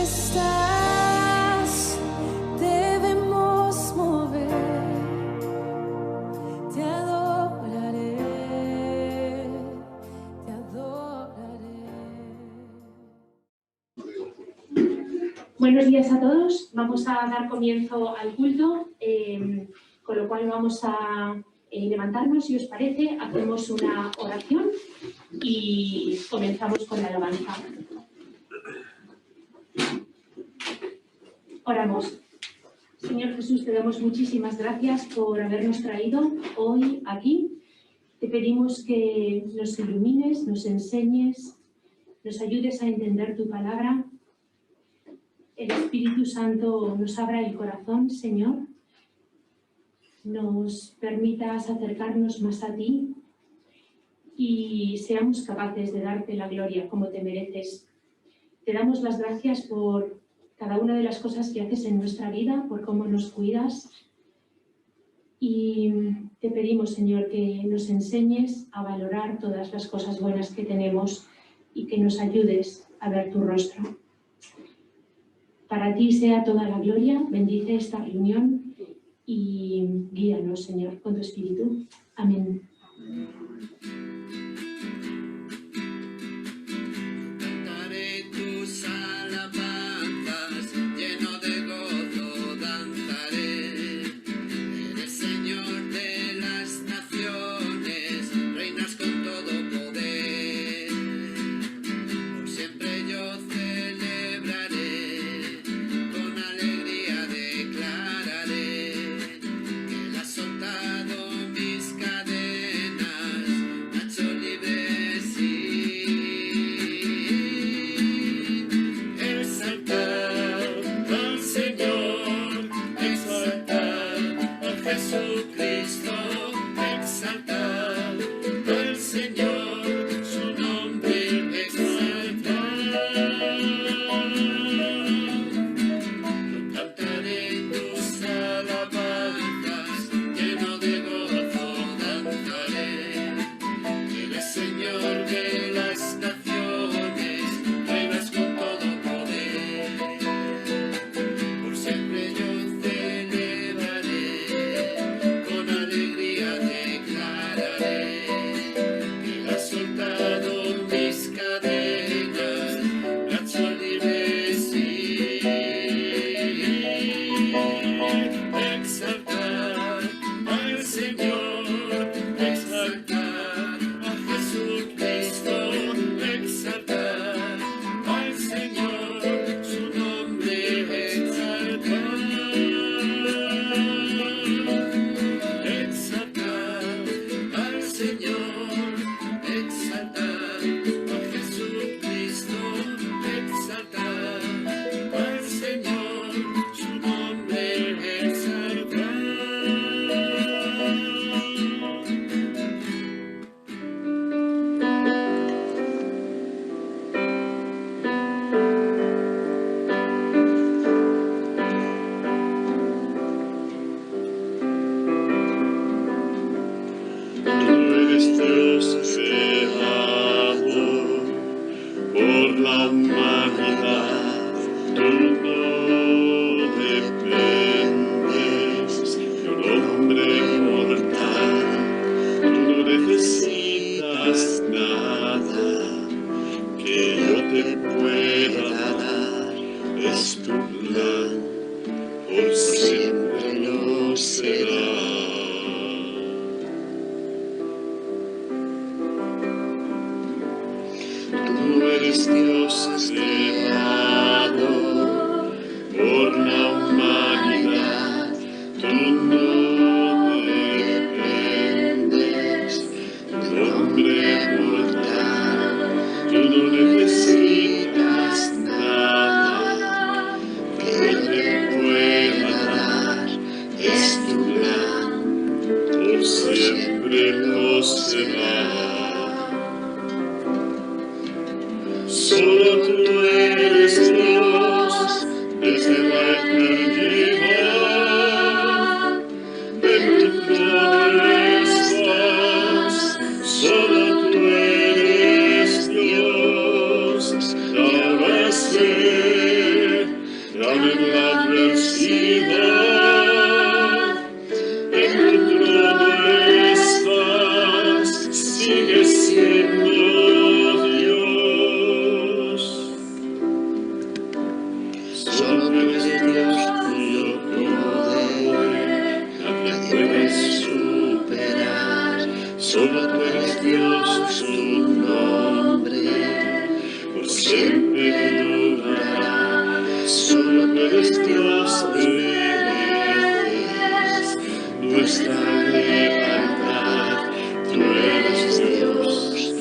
estás, debemos mover. Te adoraré, te adoraré. Buenos días a todos. Vamos a dar comienzo al culto, con lo cual vamos a levantarnos, si os parece, hacemos una oración y comenzamos con la alabanza. Oramos. Señor Jesús, te damos muchísimas gracias por habernos traído hoy aquí. Te pedimos que nos ilumines, nos enseñes, nos ayudes a entender tu palabra. El Espíritu Santo nos abra el corazón, Señor, nos permitas acercarnos más a ti y seamos capaces de darte la gloria como te mereces. Te damos las gracias por cada una de las cosas que haces en nuestra vida, por cómo nos cuidas y te pedimos, Señor, que nos enseñes a valorar todas las cosas buenas que tenemos y que nos ayudes a ver tu rostro. Para ti sea toda la gloria, bendice esta reunión y guíanos, Señor, con tu Espíritu. Amén. Cantaré tus alabanzas, lleno de gozo danzaré. Eres Señor de las naciones, reinas con todo poder. Por siempre yo celebraré, con alegría declararé que Él ha soltado mis cadenas aun en la adversidad, en tu trono estás, sigues siendo Dios. Solo tú eres Dios, cuyo poder nadie puede superar. Solo tú eres Dios, tu nombre por siempre durará. Solo tú eres Dios y mereces nuestra lealtad. Tú eres Dios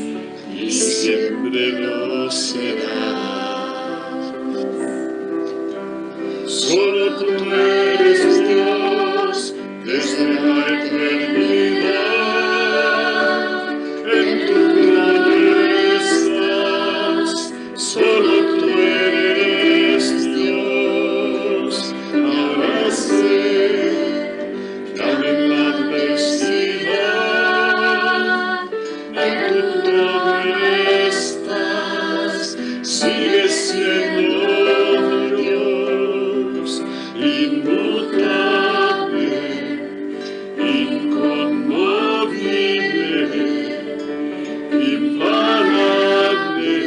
y siempre lo serás. Solo tú eres Dios desde la eternidad. En tu trono estás, solo tú eres Dios. Ahora sé que aun en la adversidad, en tu trono estás, sigues siendo Dios, inmutable, inconmovible, imparable.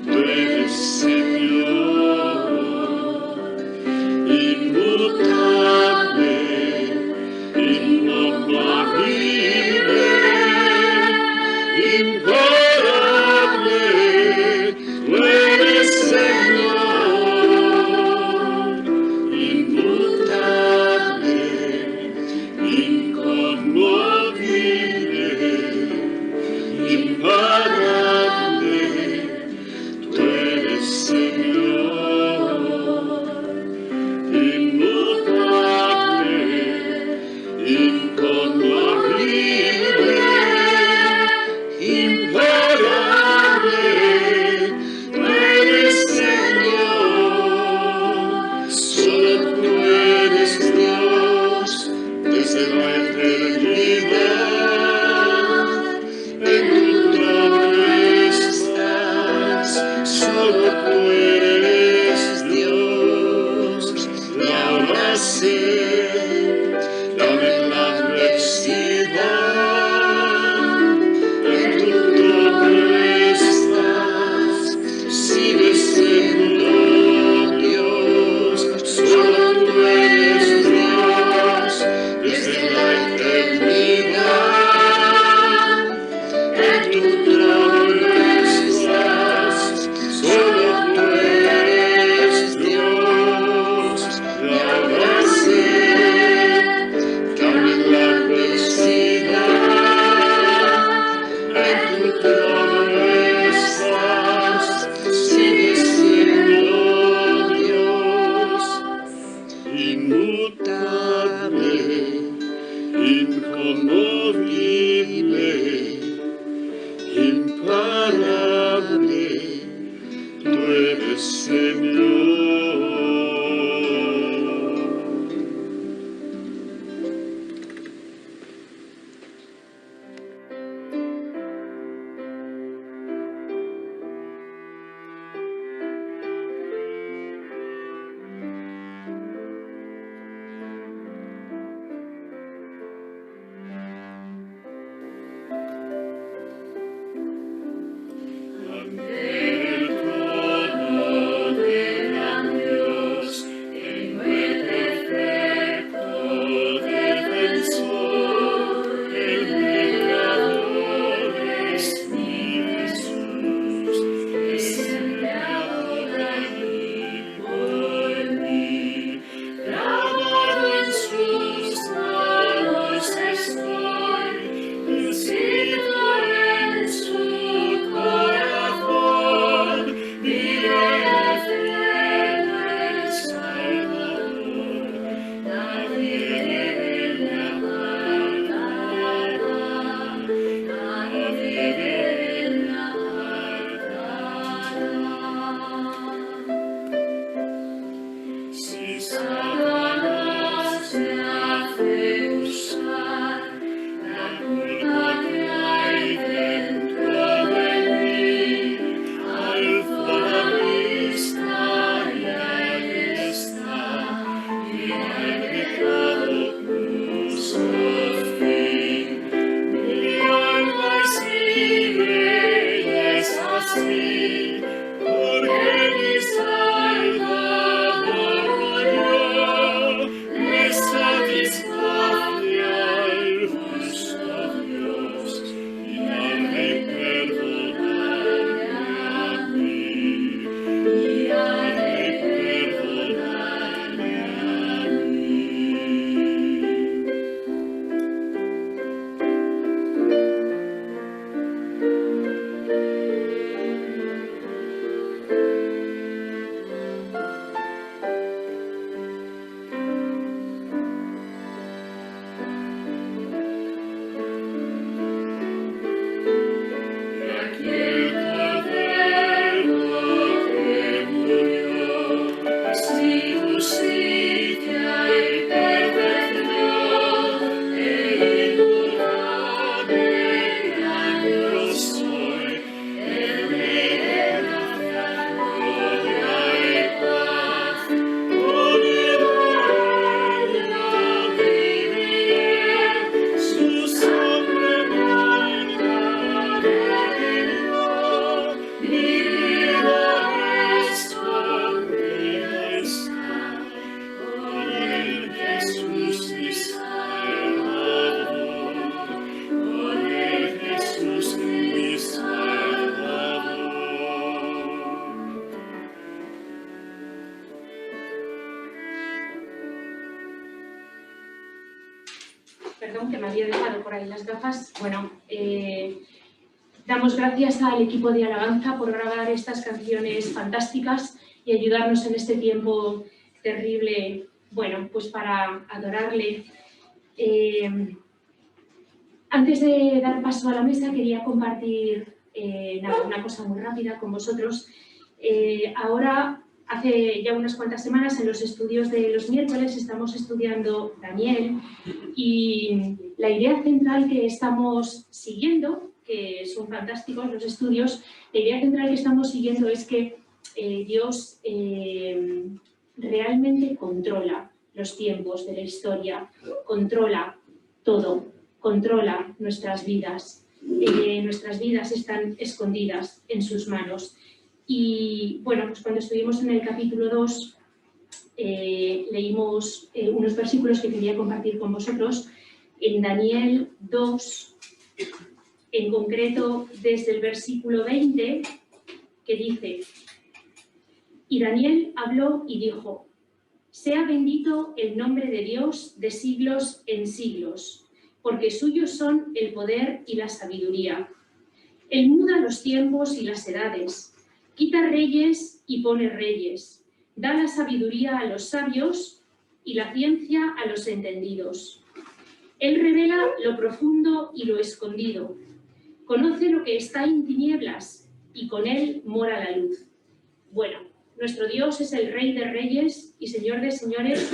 Tú eres Señor, inmutable, inconmovible, imparable. Tú eres Señor, inmutable, inconmovible, imparable. Tú eres Señor, inmutable, inconmovible, imparable. Tú eres Señor, solo tú eres Dios desde la eternidad. En tu trono estás, solo tú eres Dios. Y ahora sé, aun en la adversidad, en tu trono estás, sigues siendo Dios. Solo tú eres Dios desde la eternidad. En tu trono estás, solo tú eres Dios. Y ahora sé que aun en la adversidad, en tu trono estás, sigues siendo Dios, inmutable, inconmovible, imparable. Tú eres Señor. Ante el trono de Perdón, que me había dejado por ahí las gafas. Bueno, damos gracias al equipo de Alabanza por grabar estas canciones fantásticas y ayudarnos en este tiempo terrible, bueno, pues para adorarle. Antes de dar paso a la mesa, quería compartir una cosa muy rápida con vosotros. Ahora, hace ya unas cuantas semanas, en los estudios de los miércoles, estamos estudiando Daniel y la idea central que estamos siguiendo, que son fantásticos los estudios, la idea central que estamos siguiendo es que Dios realmente controla los tiempos de la historia, controla todo, controla nuestras vidas. Nuestras vidas están escondidas en sus manos. Y bueno, pues cuando estuvimos en el capítulo 2, leímos unos versículos que quería compartir con vosotros. En Daniel 2, en concreto desde el versículo 20, que dice: y Daniel habló y dijo: sea bendito el nombre de Dios de siglos en siglos, porque suyos son el poder y la sabiduría. Él muda los tiempos y las edades, quita reyes y pone reyes, da la sabiduría a los sabios y la ciencia a los entendidos. Él revela lo profundo y lo escondido, conoce lo que está en tinieblas y con él mora la luz. Bueno, nuestro Dios es el Rey de Reyes y Señor de Señores,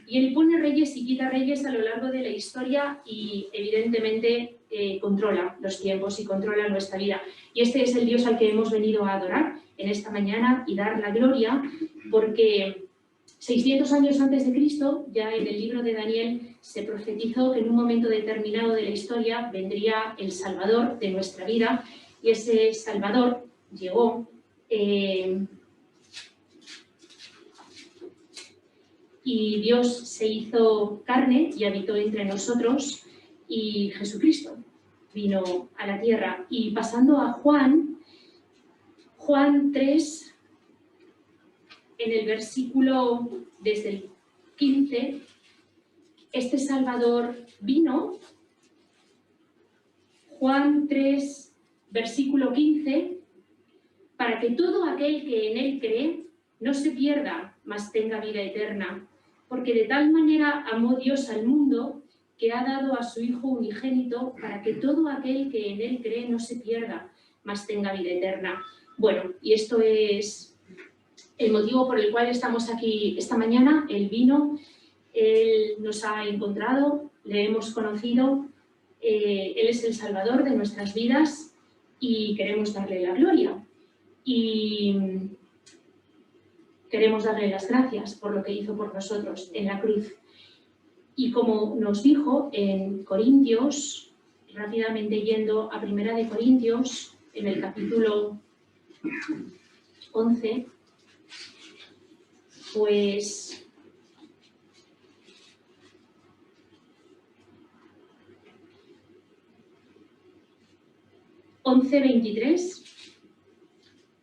y Él pone reyes y quita reyes a lo largo de la historia y evidentemente controla los tiempos y controla nuestra vida. Y este es el Dios al que hemos venido a adorar en esta mañana y dar la gloria, porque 600 años antes de Cristo, ya en el libro de Daniel, se profetizó que en un momento determinado de la historia vendría el Salvador de nuestra vida, y ese Salvador llegó y Dios se hizo carne y habitó entre nosotros, y Jesucristo vino a la tierra. Y pasando a Juan 3, en el versículo desde el 15, este Salvador vino. Juan 3, versículo 15, para que todo aquel que en él cree no se pierda, mas tenga vida eterna. Porque de tal manera amó Dios al mundo, que ha dado a su Hijo unigénito, para que todo aquel que en él cree no se pierda, mas tenga vida eterna. Bueno, y esto es el motivo por el cual estamos aquí esta mañana. Él vino, Él nos ha encontrado, le hemos conocido, Él es el Salvador de nuestras vidas y queremos darle la gloria. Y queremos darle las gracias por lo que hizo por nosotros en la cruz. Y como nos dijo en Corintios, rápidamente yendo a 1 de Corintios, en el capítulo 11, pues (11:23),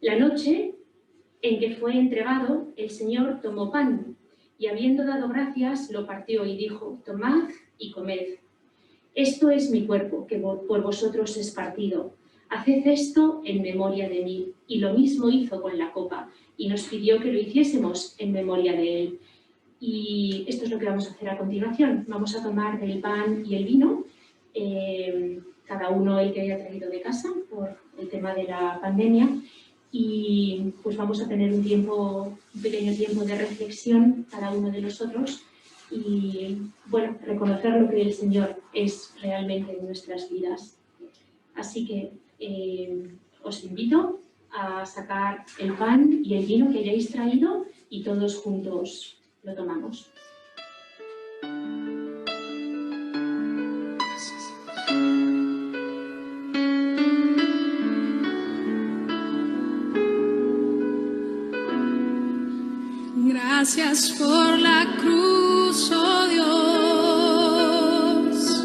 la noche en que fue entregado, el Señor tomó pan y, habiendo dado gracias, lo partió y dijo: tomad y comed. Esto es mi cuerpo, que por vosotros es partido. Haced esto en memoria de mí. Y lo mismo hizo con la copa, y nos pidió que lo hiciésemos en memoria de él. Y esto es lo que vamos a hacer a continuación. Vamos a tomar del pan y el vino, cada uno el que haya traído de casa por el tema de la pandemia. Y pues vamos a tener un pequeño tiempo de reflexión cada uno de nosotros y, bueno, reconocer lo que el Señor es realmente en nuestras vidas. Así que os invito a sacar el pan y el vino que hayáis traído y todos juntos lo tomamos. Gracias por la cruz, oh Dios,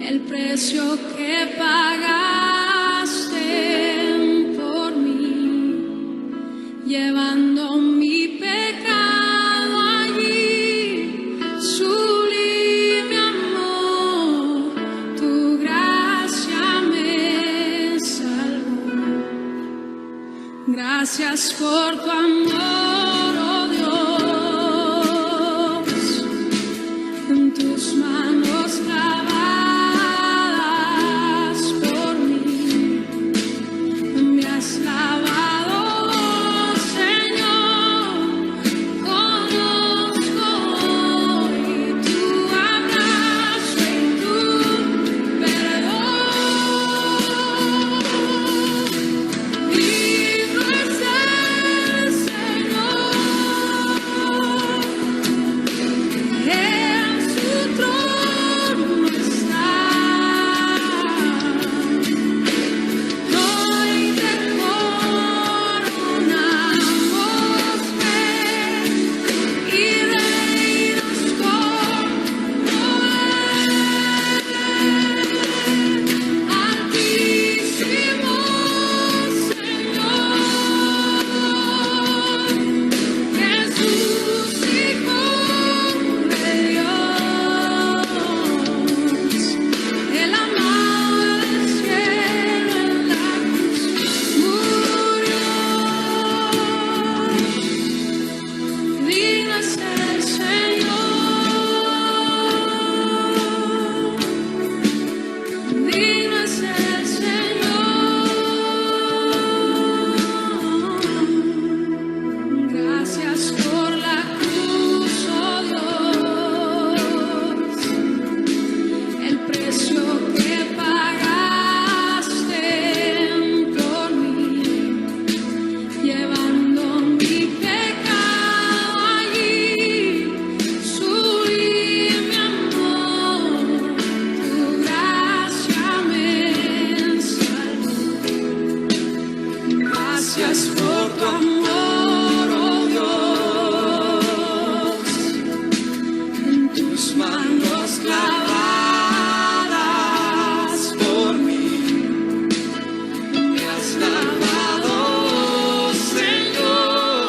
el precio que pagaste por mí, llevando mi pecado allí, sublime amor. Gracias por tu amor, oh Dios, en tus manos clavadas por mí, me has lavado, Señor, conozco hoy tu abrazo y tu perdón. Digno es el Señor, en su trono está. Hoy te coronamos rey y reinas con poder. Altísimo Señor, Jesús, Hijo de Dios, el amado del cielo en la cruz murió. Digno es el Señor, digno es el Señor. Gracias por la cruz, oh Dios, el precio que pagaste por mí, llevando mi pecado allí, sublime amor, tu gracia me salvó. Gracias por tu amor, oh Dios, en tus manos clavadas por mí, me has lavado, Señor,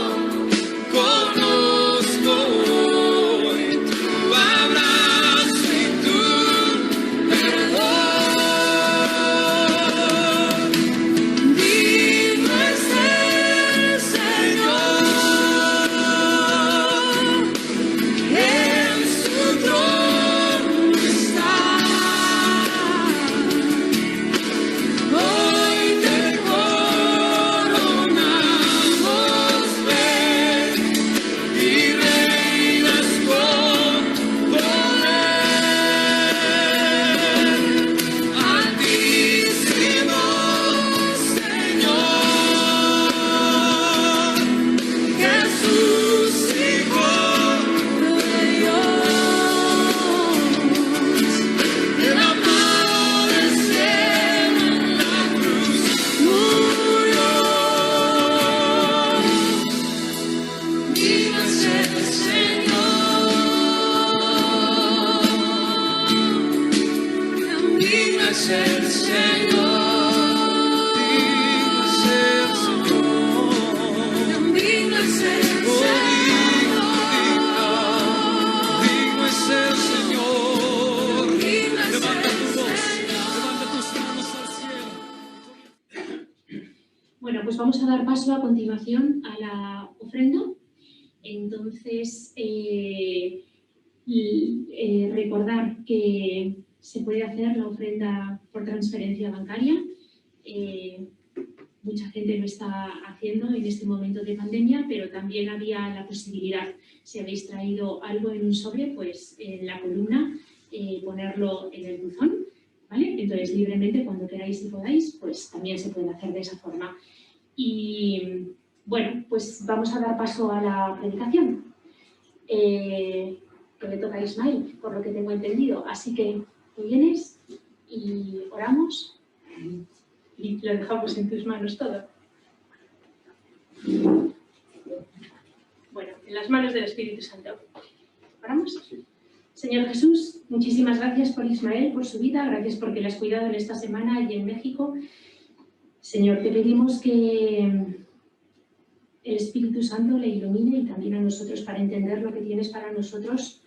conozco hoy tu abrazo y tu perdón. Digno es el Señor, en su trono está. Hoy te coronamos rey y reinas con poder. Altísimo Señor, Jesús, Hijo de Dios, el amado del cielo en la cruz murió. Digno es el Señor, digno es el Señor, digno es el Digno es el Señor. Digno es Levanta el tu voz, Señor. levanta tus manos al cielo. Bueno, pues vamos a dar paso a continuación a la ofrenda. Entonces, recordar que se puede hacer la ofrenda por transferencia bancaria. Mucha gente lo está haciendo en este momento de pandemia, pero también había la posibilidad, si habéis traído algo en un sobre, pues en la columna ponerlo en el buzón, ¿vale? Entonces, libremente, cuando queráis y podáis, pues también se puede hacer de esa forma. Y bueno, pues vamos a dar paso a la predicación, que le toca a Ismael, por lo que tengo entendido. Así que tú vienes y oramos y lo dejamos en tus manos todo. Bueno, en las manos del Espíritu Santo. ¿Oramos? Señor Jesús, muchísimas gracias por Ismael, por su vida, gracias porque le has cuidado en esta semana y en México. Señor, te pedimos que el Espíritu Santo le ilumine y también a nosotros para entender lo que tienes para nosotros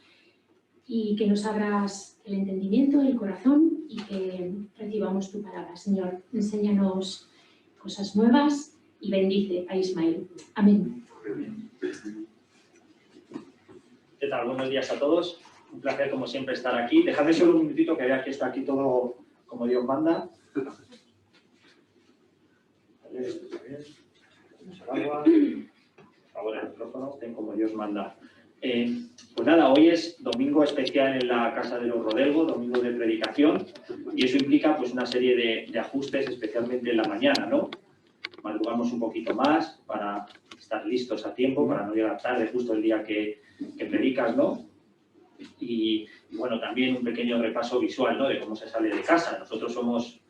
y que nos abras el entendimiento, el corazón y que recibamos tu palabra. Señor, enséñanos cosas nuevas y bendice a Ismael. Amén. ¿Qué tal? Buenos días a todos. Un placer, como siempre, estar aquí. Dejadme solo un minutito que vea que está aquí todo como Dios manda. Agua. Por favor, el micrófono, ten como Dios manda. Pues nada, hoy es domingo especial en la Casa de los Rodelgo, domingo de predicación, y eso implica pues una serie de ajustes, especialmente en la mañana, ¿no? Madrugamos un poquito más para estar listos a tiempo, para no llegar tarde justo el día que predicas, ¿no? Y bueno, también un pequeño repaso visual, ¿no? De cómo se sale de casa. Nosotros somos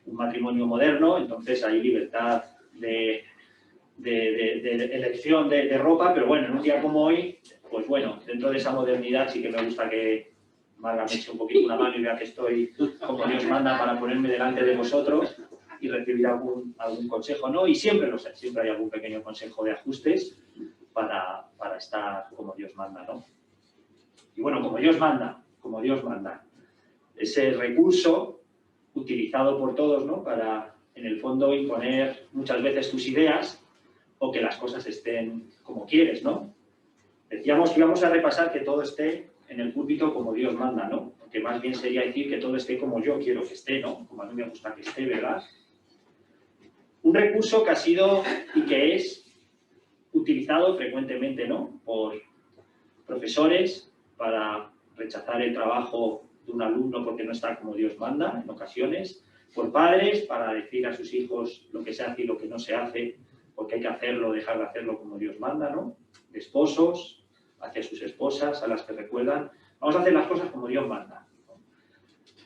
un matrimonio moderno, entonces hay libertad de elección de ropa, pero bueno, en un día como hoy, pues bueno, dentro de esa modernidad sí que me gusta que Marga me eche un poquito una mano y vea que estoy como Dios manda para ponerme delante de vosotros y recibir algún consejo, ¿no? Y siempre lo sé, siempre hay algún pequeño consejo de ajustes para estar como Dios manda, ¿no? Y bueno, como Dios manda, ese recurso utilizado por todos, ¿no? Para, en el fondo, imponer muchas veces tus ideas o que las cosas estén como quieres, ¿no? Decíamos que íbamos a repasar que todo esté en el púlpito como Dios manda, ¿no? Porque más bien sería decir que todo esté como yo quiero que esté, ¿no? Como a mí me gusta que esté, ¿verdad? Un recurso que ha sido y que es utilizado frecuentemente, ¿no? Por profesores para rechazar el trabajo de un alumno porque no está como Dios manda, en ocasiones, por padres para decir a sus hijos lo que se hace y lo que no se hace, porque hay que hacerlo, dejar de hacerlo como Dios manda, ¿no? De esposos hacia sus esposas, a las que recuerdan, vamos a hacer las cosas como Dios manda, ¿no?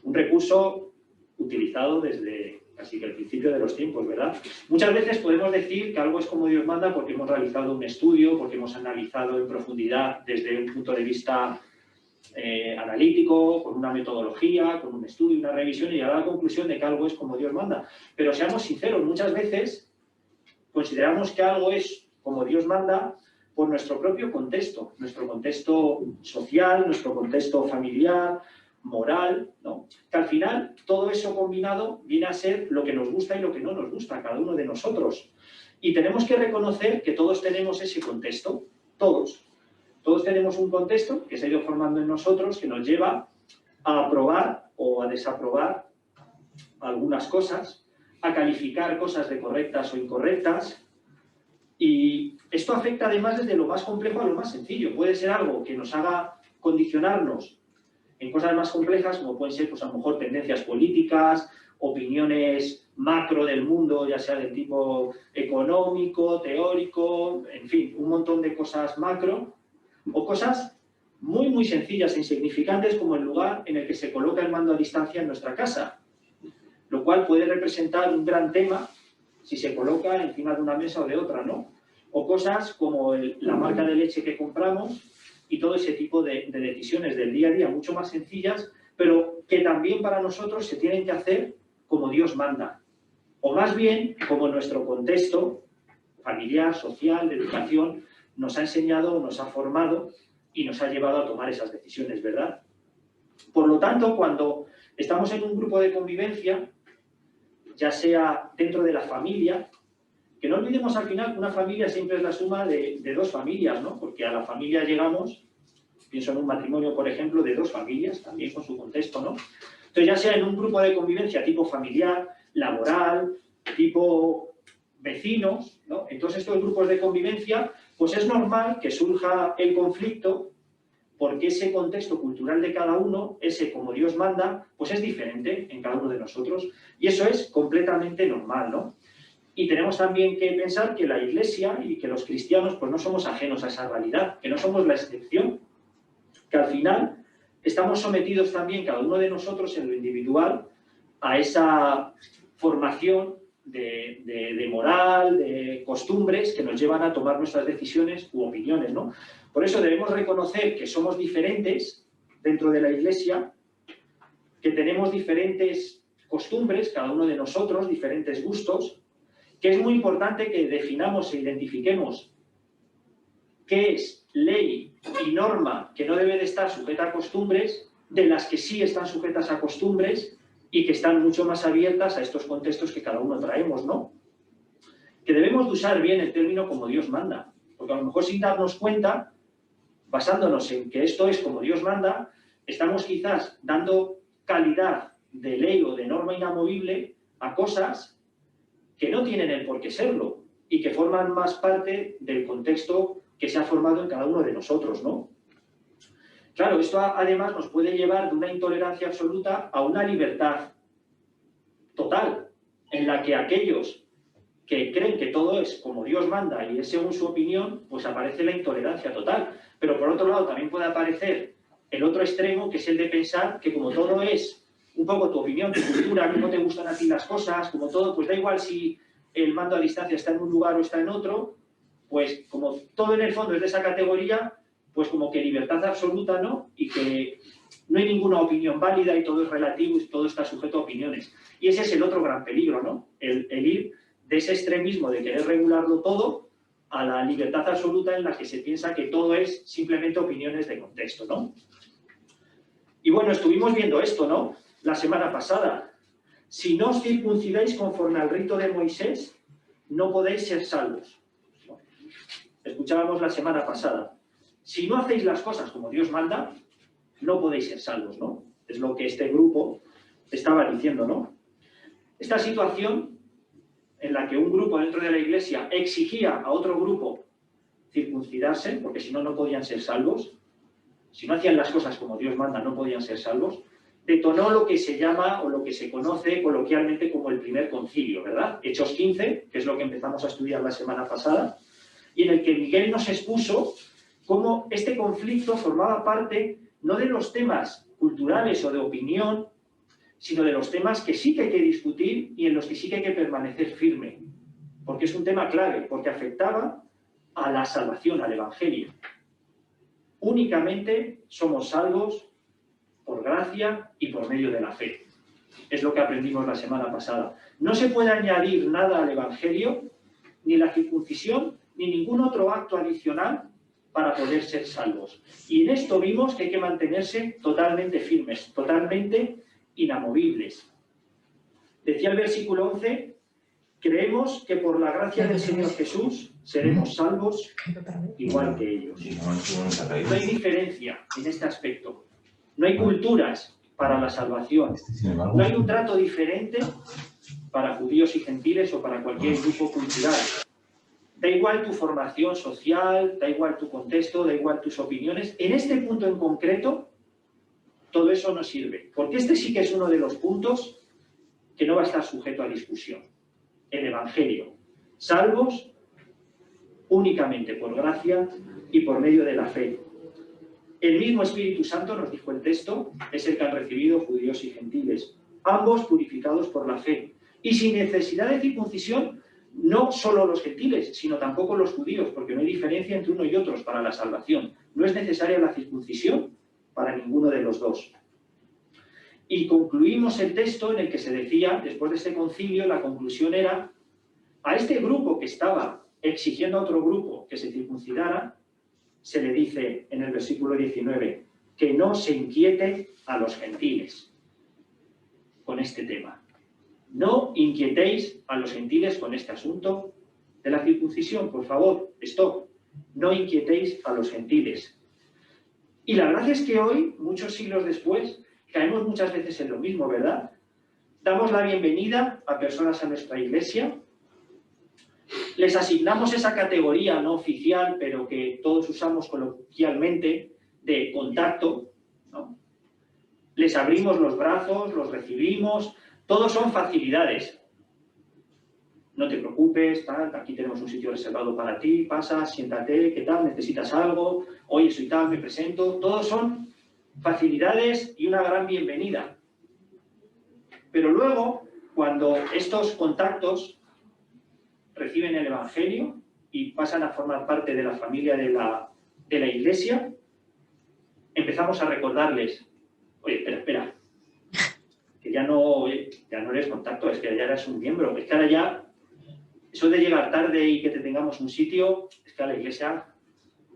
Un recurso utilizado desde casi que el principio de los tiempos, ¿verdad? Muchas veces podemos decir que algo es como Dios manda porque hemos realizado un estudio, porque hemos analizado en profundidad desde un punto de vista analítico, con una metodología, con un estudio, una revisión y llegar a la conclusión de que algo es como Dios manda. Pero seamos sinceros, muchas veces consideramos que algo es como Dios manda por nuestro propio contexto, nuestro contexto social, nuestro contexto familiar, moral, ¿no? Que al final todo eso combinado viene a ser lo que nos gusta y lo que no nos gusta a cada uno de nosotros. Y tenemos que reconocer que todos tenemos ese contexto, todos. Todos tenemos un contexto que se ha ido formando en nosotros que nos lleva a aprobar o a desaprobar algunas cosas, a calificar cosas de correctas o incorrectas. Y esto afecta además desde lo más complejo a lo más sencillo. Puede ser algo que nos haga condicionarnos en cosas más complejas, como pueden ser, pues a lo mejor, tendencias políticas, opiniones macro del mundo, ya sea de tipo económico, teórico, en fin, un montón de cosas macro, o cosas muy, muy sencillas e insignificantes como el lugar en el que se coloca el mando a distancia en nuestra casa, lo cual puede representar un gran tema si se coloca encima de una mesa o de otra, ¿no? O cosas como la marca de leche que compramos y todo ese tipo de decisiones del día a día, mucho más sencillas, pero que también para nosotros se tienen que hacer como Dios manda. O más bien, como nuestro contexto familiar, social, de educación, nos ha enseñado, nos ha formado y nos ha llevado a tomar esas decisiones, ¿verdad? Por lo tanto, cuando estamos en un grupo de convivencia, ya sea dentro de la familia, que no olvidemos al final que una familia siempre es la suma de dos familias, ¿no? Porque a la familia llegamos, pienso en un matrimonio, por ejemplo, de dos familias, también con su contexto, ¿no? Entonces, ya sea en un grupo de convivencia tipo familiar, laboral, tipo vecinos, ¿no? Entonces, estos grupos de convivencia, pues es normal que surja el conflicto porque ese contexto cultural de cada uno, ese como Dios manda, pues es diferente en cada uno de nosotros. Y eso es completamente normal, ¿no? Y tenemos también que pensar que la Iglesia y que los cristianos pues no somos ajenos a esa realidad, que no somos la excepción, que al final estamos sometidos también cada uno de nosotros en lo individual a esa formación de moral, de costumbres que nos llevan a tomar nuestras decisiones u opiniones, ¿no? Por eso debemos reconocer que somos diferentes dentro de la Iglesia, que tenemos diferentes costumbres, cada uno de nosotros, diferentes gustos, que es muy importante que definamos e identifiquemos qué es ley y norma que no debe de estar sujeta a costumbres, de las que sí están sujetas a costumbres y que están mucho más abiertas a estos contextos que cada uno traemos, ¿no? que debemos de usar bien el término como Dios manda, porque a lo mejor sin darnos cuenta, basándonos en que esto es como Dios manda, estamos quizás dando calidad de ley o de norma inamovible a cosas que no tienen el por qué serlo y que forman más parte del contexto que se ha formado en cada uno de nosotros, ¿no? Claro, esto además nos puede llevar de una intolerancia absoluta a una libertad total, en la que aquellos que creen que todo es como Dios manda y es según su opinión, pues aparece la intolerancia total. Pero por otro lado también puede aparecer el otro extremo, que es el de pensar que como todo es un poco tu opinión, tu cultura, cómo te gustan a ti las cosas, como todo, pues da igual si el mando a distancia está en un lugar o está en otro, pues como todo en el fondo es de esa categoría, pues como que libertad absoluta, ¿no? Y que no hay ninguna opinión válida y todo es relativo y todo está sujeto a opiniones. Y ese es el otro gran peligro, ¿no? El ir de ese extremismo de querer regularlo todo a la libertad absoluta en la que se piensa que todo es simplemente opiniones de contexto, ¿no? Y bueno, estuvimos viendo esto, ¿no? La semana pasada. Si no os circuncidáis conforme al rito de Moisés, no podéis ser salvos. Escuchábamos la semana pasada. Si no hacéis las cosas como Dios manda, no podéis ser salvos, ¿no? Es lo que este grupo estaba diciendo, ¿no? Esta situación en la que un grupo dentro de la Iglesia exigía a otro grupo circuncidarse, porque si no, no podían ser salvos, si no hacían las cosas como Dios manda, no podían ser salvos, detonó lo que se llama o lo que se conoce coloquialmente como el primer concilio, ¿verdad? Hechos 15, que es lo que empezamos a estudiar la semana pasada, y en el que Miguel nos expuso cómo este conflicto formaba parte no de los temas culturales o de opinión, sino de los temas que sí que hay que discutir y en los que sí que hay que permanecer firme, porque es un tema clave, porque afectaba a la salvación, al Evangelio. Únicamente somos salvos por gracia y por medio de la fe. Es lo que aprendimos la semana pasada. No se puede añadir nada al Evangelio, ni la circuncisión, ni ningún otro acto adicional para poder ser salvos. Y en esto vimos que hay que mantenerse totalmente firmes, totalmente inamovibles. Decía el versículo 11, creemos que por la gracia del Señor Jesús seremos salvos igual que ellos. No hay diferencia en este aspecto. No hay culturas para la salvación. No hay un trato diferente para judíos y gentiles o para cualquier grupo cultural. Da igual tu formación social, da igual tu contexto, da igual tus opiniones. En este punto en concreto, todo eso no sirve. Porque este sí que es uno de los puntos que no va a estar sujeto a discusión. El Evangelio. Salvos únicamente por gracia y por medio de la fe. El mismo Espíritu Santo, nos dijo el texto, es el que han recibido judíos y gentiles, ambos purificados por la fe. Y sin necesidad de circuncisión, no solo los gentiles, sino tampoco los judíos, porque no hay diferencia entre uno y otros para la salvación. No es necesaria la circuncisión para ninguno de los dos. Y concluimos el texto en el que se decía, después de este concilio, la conclusión era, a este grupo que estaba exigiendo a otro grupo que se circuncidara, se le dice en el versículo 19, que no se inquiete a los gentiles con este tema. No inquietéis a los gentiles con este asunto de la circuncisión, por favor, stop. No inquietéis a los gentiles. Y la verdad es que hoy, muchos siglos después, caemos muchas veces en lo mismo, ¿verdad? Damos la bienvenida a personas a nuestra iglesia, les asignamos esa categoría no oficial, pero que todos usamos coloquialmente, de contacto, ¿no? Les abrimos los brazos, los recibimos, todos son facilidades. No te preocupes, tal, aquí tenemos un sitio reservado para ti, pasa, siéntate, ¿qué tal? ¿Necesitas algo? Oye, soy tal, me presento. Todos son facilidades y una gran bienvenida. Pero luego, cuando estos contactos reciben el Evangelio y pasan a formar parte de la familia de la Iglesia, empezamos a recordarles, oye, espera, que ya no eres contacto, es que ya eres un miembro, es que ahora ya, eso de llegar tarde y que te tengamos un sitio, es que a la Iglesia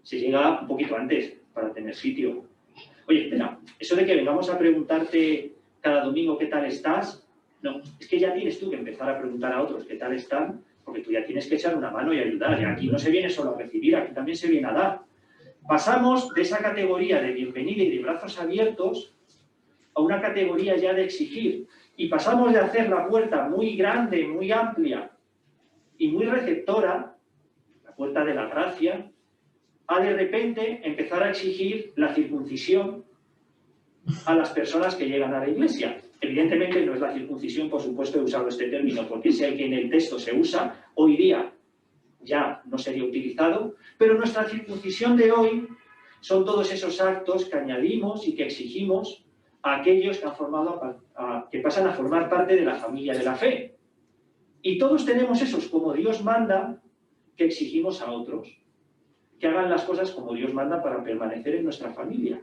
se llega un poquito antes para tener sitio. Oye, espera, eso de que vengamos a preguntarte cada domingo qué tal estás, no, es que ya tienes tú que empezar a preguntar a otros qué tal están porque tú ya tienes que echar una mano y ayudar. Y aquí no se viene solo a recibir, aquí también se viene a dar. Pasamos de esa categoría de bienvenida y de brazos abiertos a una categoría ya de exigir. Y pasamos de hacer la puerta muy grande, muy amplia y muy receptora, la puerta de la gracia, a de repente empezar a exigir la circuncisión a las personas que llegan a la iglesia. Evidentemente no es la circuncisión, por supuesto, he usado este término porque es el que en el texto se usa, hoy día ya no sería utilizado, pero nuestra circuncisión de hoy son todos esos actos que añadimos y que exigimos a aquellos que, que pasan a formar parte de la familia de la fe. Y todos tenemos esos, como Dios manda, que exigimos a otros, que hagan las cosas como Dios manda para permanecer en nuestra familia.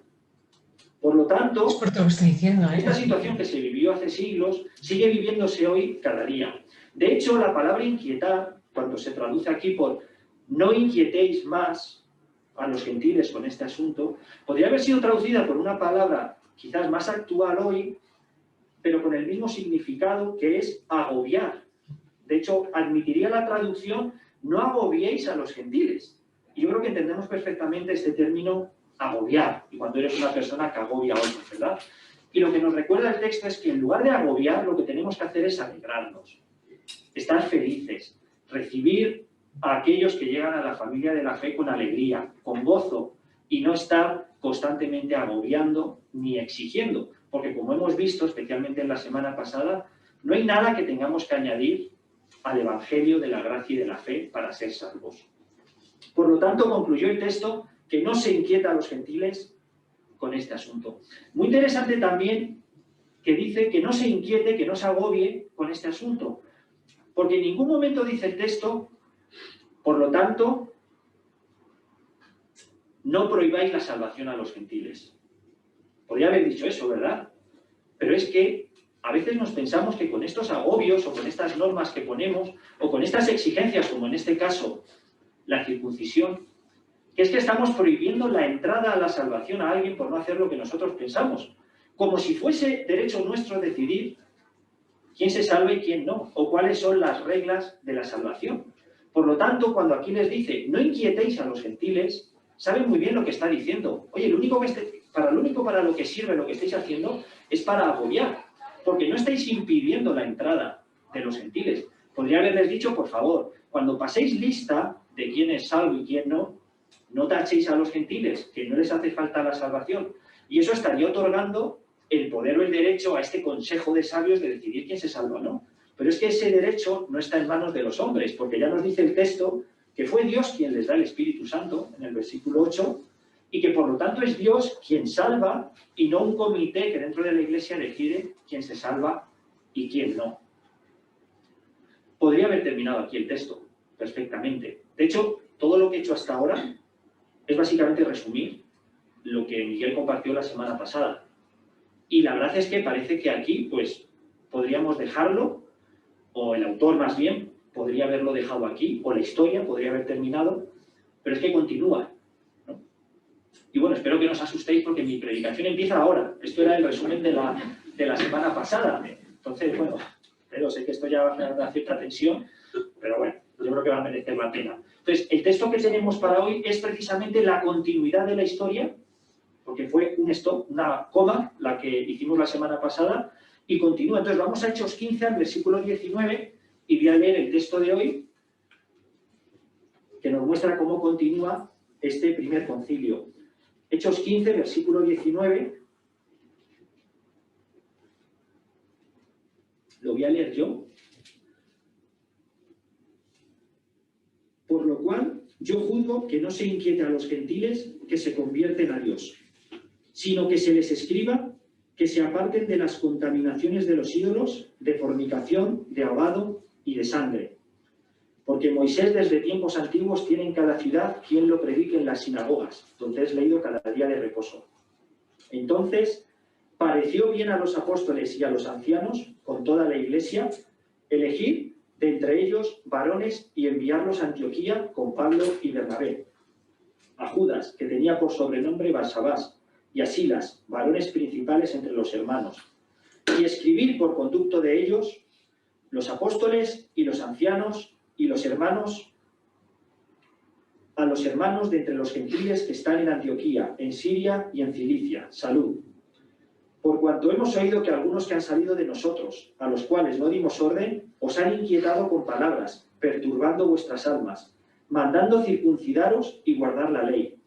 Por lo tanto, Es por todo lo que está diciendo, ¿eh? esta situación que se vivió hace siglos sigue viviéndose hoy cada día. De hecho, la palabra inquietar, cuando se traduce aquí por no inquietéis más a los gentiles con este asunto, podría haber sido traducida por una palabra quizás más actual hoy, pero con el mismo significado, que es agobiar. De hecho, admitiría la traducción no agobiéis a los gentiles. Y yo creo que entendemos perfectamente este término agobiar, y cuando eres una persona que agobia a otros, ¿verdad? Y lo que nos recuerda el texto es que en lugar de agobiar, lo que tenemos que hacer es alegrarnos, estar felices, recibir a aquellos que llegan a la familia de la fe con alegría, con gozo, y no estar constantemente agobiando ni exigiendo, porque como hemos visto, especialmente en la semana pasada, no hay nada que tengamos que añadir al Evangelio de la gracia y de la fe para ser salvos. Por lo tanto, concluyó el texto que no se inquieta a los gentiles con este asunto. Muy interesante también que dice que no se inquiete, que no se agobie con este asunto, porque en ningún momento dice el texto, por lo tanto, no prohibáis la salvación a los gentiles. Podría haber dicho eso, ¿verdad? Pero es que a veces nos pensamos que con estos agobios o con estas normas que ponemos o con estas exigencias, como en este caso la circuncisión, que es que estamos prohibiendo la entrada a la salvación a alguien por no hacer lo que nosotros pensamos, como si fuese derecho nuestro decidir quién se salva y quién no, o cuáles son las reglas de la salvación. Por lo tanto, cuando aquí les dice, no inquietéis a los gentiles, saben muy bien lo que está diciendo. Oye, lo único para lo que sirve lo que estáis haciendo es para agobiar, porque no estáis impidiendo la entrada de los gentiles. Podría haberles dicho, por favor, cuando paséis lista de quién es salvo y quién no, no tachéis a los gentiles, que no les hace falta la salvación. Y eso estaría otorgando el poder o el derecho a este consejo de sabios de decidir quién se salva o no. Pero es que ese derecho no está en manos de los hombres, porque ya nos dice el texto que fue Dios quien les da el Espíritu Santo, en el versículo 8, y que por lo tanto es Dios quien salva y no un comité que dentro de la Iglesia decide quién se salva y quién no. Podría haber terminado aquí el texto, perfectamente. De hecho, todo lo que he hecho hasta ahora es básicamente resumir lo que Miguel compartió la semana pasada. Y la verdad es que parece que aquí, pues, podríamos dejarlo, o el autor más bien, podría haberlo dejado aquí, o la historia podría haber terminado, pero es que continúa, ¿no? Y bueno, espero que no os asustéis porque mi predicación empieza ahora. Esto era el resumen de la semana pasada. Entonces, bueno, pero sé que esto ya va a generar una cierta tensión, pero bueno, yo creo que va a merecer la pena. Entonces, el texto que tenemos para hoy es precisamente la continuidad de la historia, porque fue un stop, una coma, la que hicimos la semana pasada, y continúa. Entonces, vamos a Hechos 15, al versículo 19, y voy a leer el texto de hoy, que nos muestra cómo continúa este primer concilio. Hechos 15, versículo 19. Lo voy a leer yo. Por lo cual, yo juzgo que no se inquiete a los gentiles que se convierten a Dios, sino que se les escriba que se aparten de las contaminaciones de los ídolos, de fornicación, de ahogado y de sangre. Porque Moisés desde tiempos antiguos tiene en cada ciudad quien lo predique en las sinagogas, donde es leído cada día de reposo. Entonces, pareció bien a los apóstoles y a los ancianos, con toda la iglesia, elegir de entre ellos varones y enviarlos a Antioquía con Pablo y Bernabé, a Judas, que tenía por sobrenombre Barsabás, y a Silas, varones principales entre los hermanos, y escribir por conducto de ellos los apóstoles y los ancianos y a los hermanos de entre los gentiles que están en Antioquía, en Siria y en Cilicia. Salud. Por cuanto hemos oído que algunos que han salido de nosotros, a los cuales no dimos orden, os han inquietado con palabras, perturbando vuestras almas, mandando circuncidaros y guardar la ley.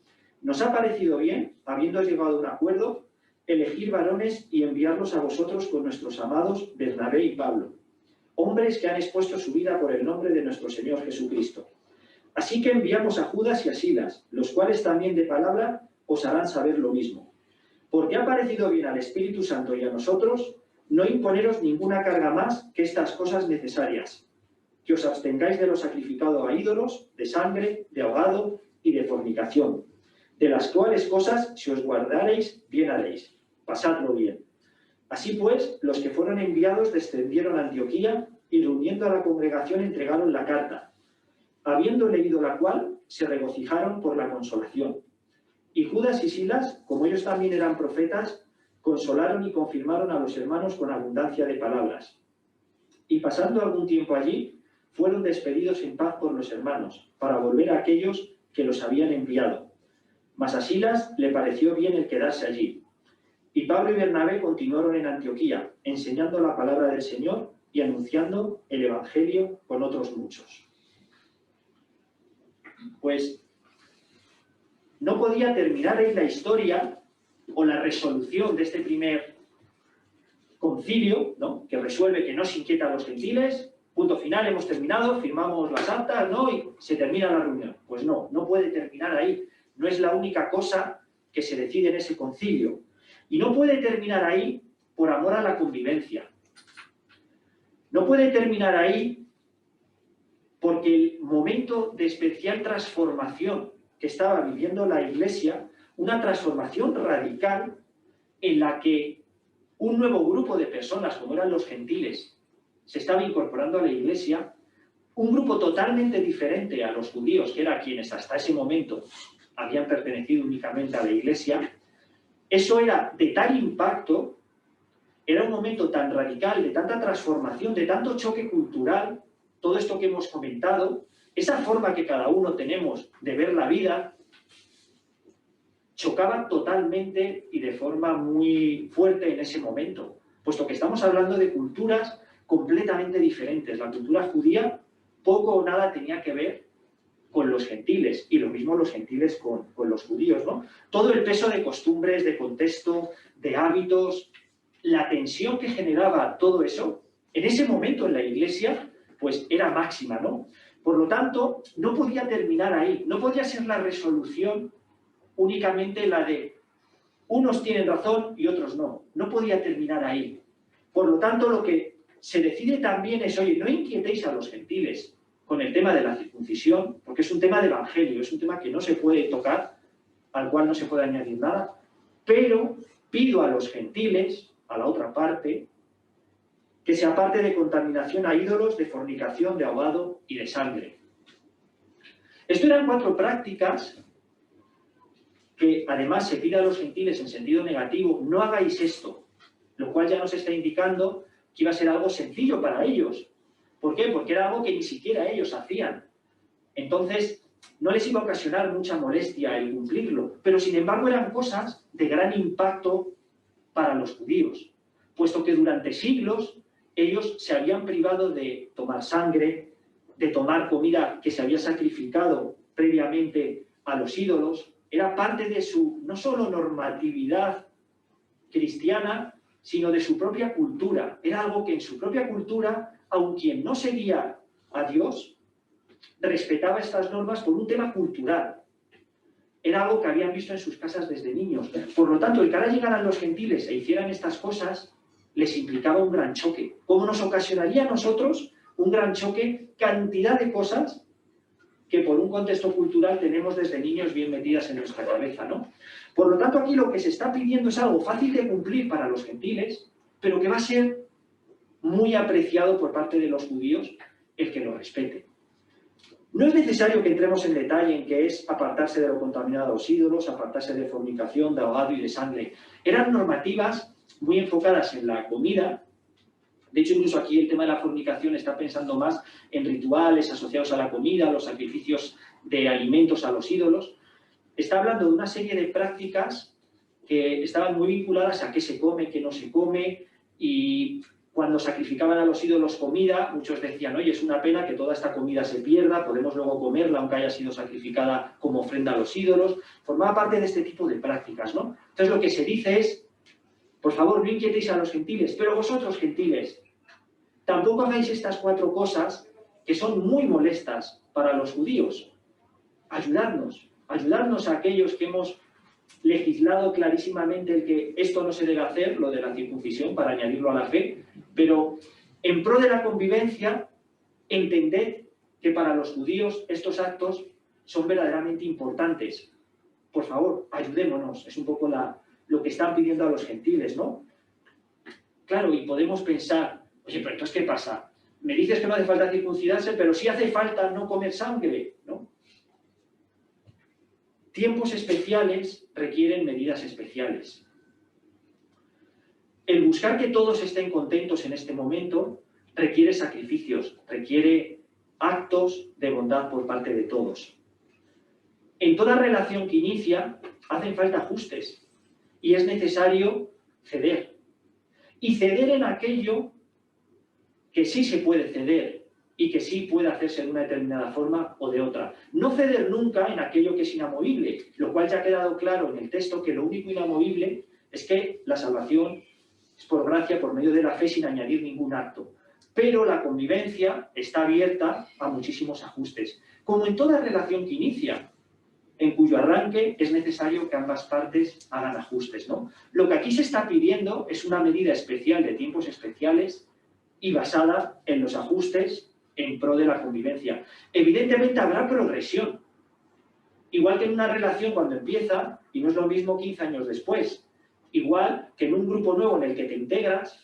Nos ha parecido bien, habiendo llegado a un acuerdo, elegir varones y enviarlos a vosotros con nuestros amados Bernabé y Pablo, hombres que han expuesto su vida por el nombre de nuestro Señor Jesucristo. Así que enviamos a Judas y a Silas, los cuales también de palabra os harán saber lo mismo. Porque ha parecido bien al Espíritu Santo y a nosotros no imponeros ninguna carga más que estas cosas necesarias, que os abstengáis de lo sacrificado a ídolos, de sangre, de ahogado y de fornicación, de las cuales cosas, si os guardareis, bien haréis. Pasadlo bien. Así pues, los que fueron enviados descendieron a Antioquía y reuniendo a la congregación entregaron la carta, habiendo leído la cual, se regocijaron por la consolación. Y Judas y Silas, como ellos también eran profetas, consolaron y confirmaron a los hermanos con abundancia de palabras. Y pasando algún tiempo allí, fueron despedidos en paz por los hermanos, para volver a aquellos que los habían enviado. Mas a Silas le pareció bien el quedarse allí. Y Pablo y Bernabé continuaron en Antioquía, enseñando la palabra del Señor y anunciando el Evangelio con otros muchos. Pues no podía terminar ahí la historia o la resolución de este primer concilio, ¿no?, que resuelve que no se inquieta a los gentiles, punto final, hemos terminado, firmamos las actas, ¿no?, y se termina la reunión. Pues no, no puede terminar ahí. No es la única cosa que se decide en ese concilio. Y no puede terminar ahí por amor a la convivencia. No puede terminar ahí porque el momento de especial transformación que estaba viviendo la Iglesia, una transformación radical en la que un nuevo grupo de personas, como eran los gentiles, se estaba incorporando a la Iglesia, un grupo totalmente diferente a los judíos, que eran quienes hasta ese momento habían pertenecido únicamente a la Iglesia. Eso era de tal impacto, era un momento tan radical, de tanta transformación, de tanto choque cultural, todo esto que hemos comentado, esa forma que cada uno tenemos de ver la vida, chocaba totalmente y de forma muy fuerte en ese momento, puesto que estamos hablando de culturas completamente diferentes. La cultura judía poco o nada tenía que ver con los gentiles, y lo mismo los gentiles con los judíos, ¿no? Todo el peso de costumbres, de contexto, de hábitos, la tensión que generaba todo eso, en ese momento en la Iglesia, pues era máxima, ¿no? Por lo tanto, no podía terminar ahí, no podía ser la resolución únicamente la de unos tienen razón y otros no, no podía terminar ahí. Por lo tanto, lo que se decide también es, oye, no inquietéis a los gentiles con el tema de la circuncisión, porque es un tema de evangelio, es un tema que no se puede tocar, al cual no se puede añadir nada, pero pido a los gentiles, a la otra parte, que se aparte de contaminación a ídolos, de fornicación, de ahogado y de sangre. Esto eran 4 prácticas que además se pide a los gentiles en sentido negativo, no hagáis esto, lo cual ya nos está indicando que iba a ser algo sencillo para ellos. ¿Por qué? Porque era algo que ni siquiera ellos hacían. Entonces, no les iba a ocasionar mucha molestia el cumplirlo, pero sin embargo eran cosas de gran impacto para los judíos, puesto que durante siglos ellos se habían privado de tomar sangre, de tomar comida que se había sacrificado previamente a los ídolos. Era parte de su, no solo normatividad cristiana, sino de su propia cultura. Era algo que en su propia cultura, aun quien no seguía a Dios, respetaba estas normas por un tema cultural. Era algo que habían visto en sus casas desde niños. Por lo tanto, el que ahora llegaran los gentiles e hicieran estas cosas les implicaba un gran choque. ¿Cómo nos ocasionaría a nosotros un gran choque? Cantidad de cosas que por un contexto cultural tenemos desde niños bien metidas en nuestra cabeza, ¿no? Por lo tanto, aquí lo que se está pidiendo es algo fácil de cumplir para los gentiles, pero que va a ser muy apreciado por parte de los judíos el que lo respete. No es necesario que entremos en detalle en qué es apartarse de lo contaminado a los ídolos, apartarse de fornicación, de ahogado y de sangre. Eran normativas muy enfocadas en la comida, De hecho, incluso aquí el tema de la fornicación está pensando más en rituales asociados a la comida, los sacrificios de alimentos a los ídolos. Está hablando de una serie de prácticas que estaban muy vinculadas a qué se come, qué no se come, y cuando sacrificaban a los ídolos comida, muchos decían, oye, es una pena que toda esta comida se pierda, podemos luego comerla aunque haya sido sacrificada como ofrenda a los ídolos. Formaba parte de este tipo de prácticas, ¿no? Entonces lo que se dice es, por favor, no inquietéis a los gentiles, pero vosotros, gentiles, tampoco hagáis estas 4 cosas que son muy molestas para los judíos. Ayudadnos a aquellos que hemos legislado clarísimamente el que esto no se debe hacer, lo de la circuncisión, para añadirlo a la fe, pero en pro de la convivencia, entended que para los judíos estos actos son verdaderamente importantes. Por favor, ayudémonos, es un poco lo que están pidiendo a los gentiles, ¿no? Claro, y podemos pensar, oye, pero entonces, ¿qué pasa? Me dices que no hace falta circuncidarse, pero sí hace falta no comer sangre, ¿no? Tiempos especiales requieren medidas especiales. El buscar que todos estén contentos en este momento requiere sacrificios, requiere actos de bondad por parte de todos. En toda relación que inicia hacen falta ajustes y es necesario ceder. Y ceder en aquello que sí se puede ceder y que sí puede hacerse de una determinada forma o de otra. No ceder nunca en aquello que es inamovible, lo cual ya ha quedado claro en el texto que lo único inamovible es que la salvación es por gracia, por medio de la fe, sin añadir ningún acto. Pero la convivencia está abierta a muchísimos ajustes, como en toda relación que inicia, en cuyo arranque es necesario que ambas partes hagan ajustes, ¿no? Lo que aquí se está pidiendo es una medida especial de tiempos especiales y basada en los ajustes en pro de la convivencia. Evidentemente habrá progresión, igual que en una relación cuando empieza, y no es lo mismo 15 años después, igual que en un grupo nuevo en el que te integras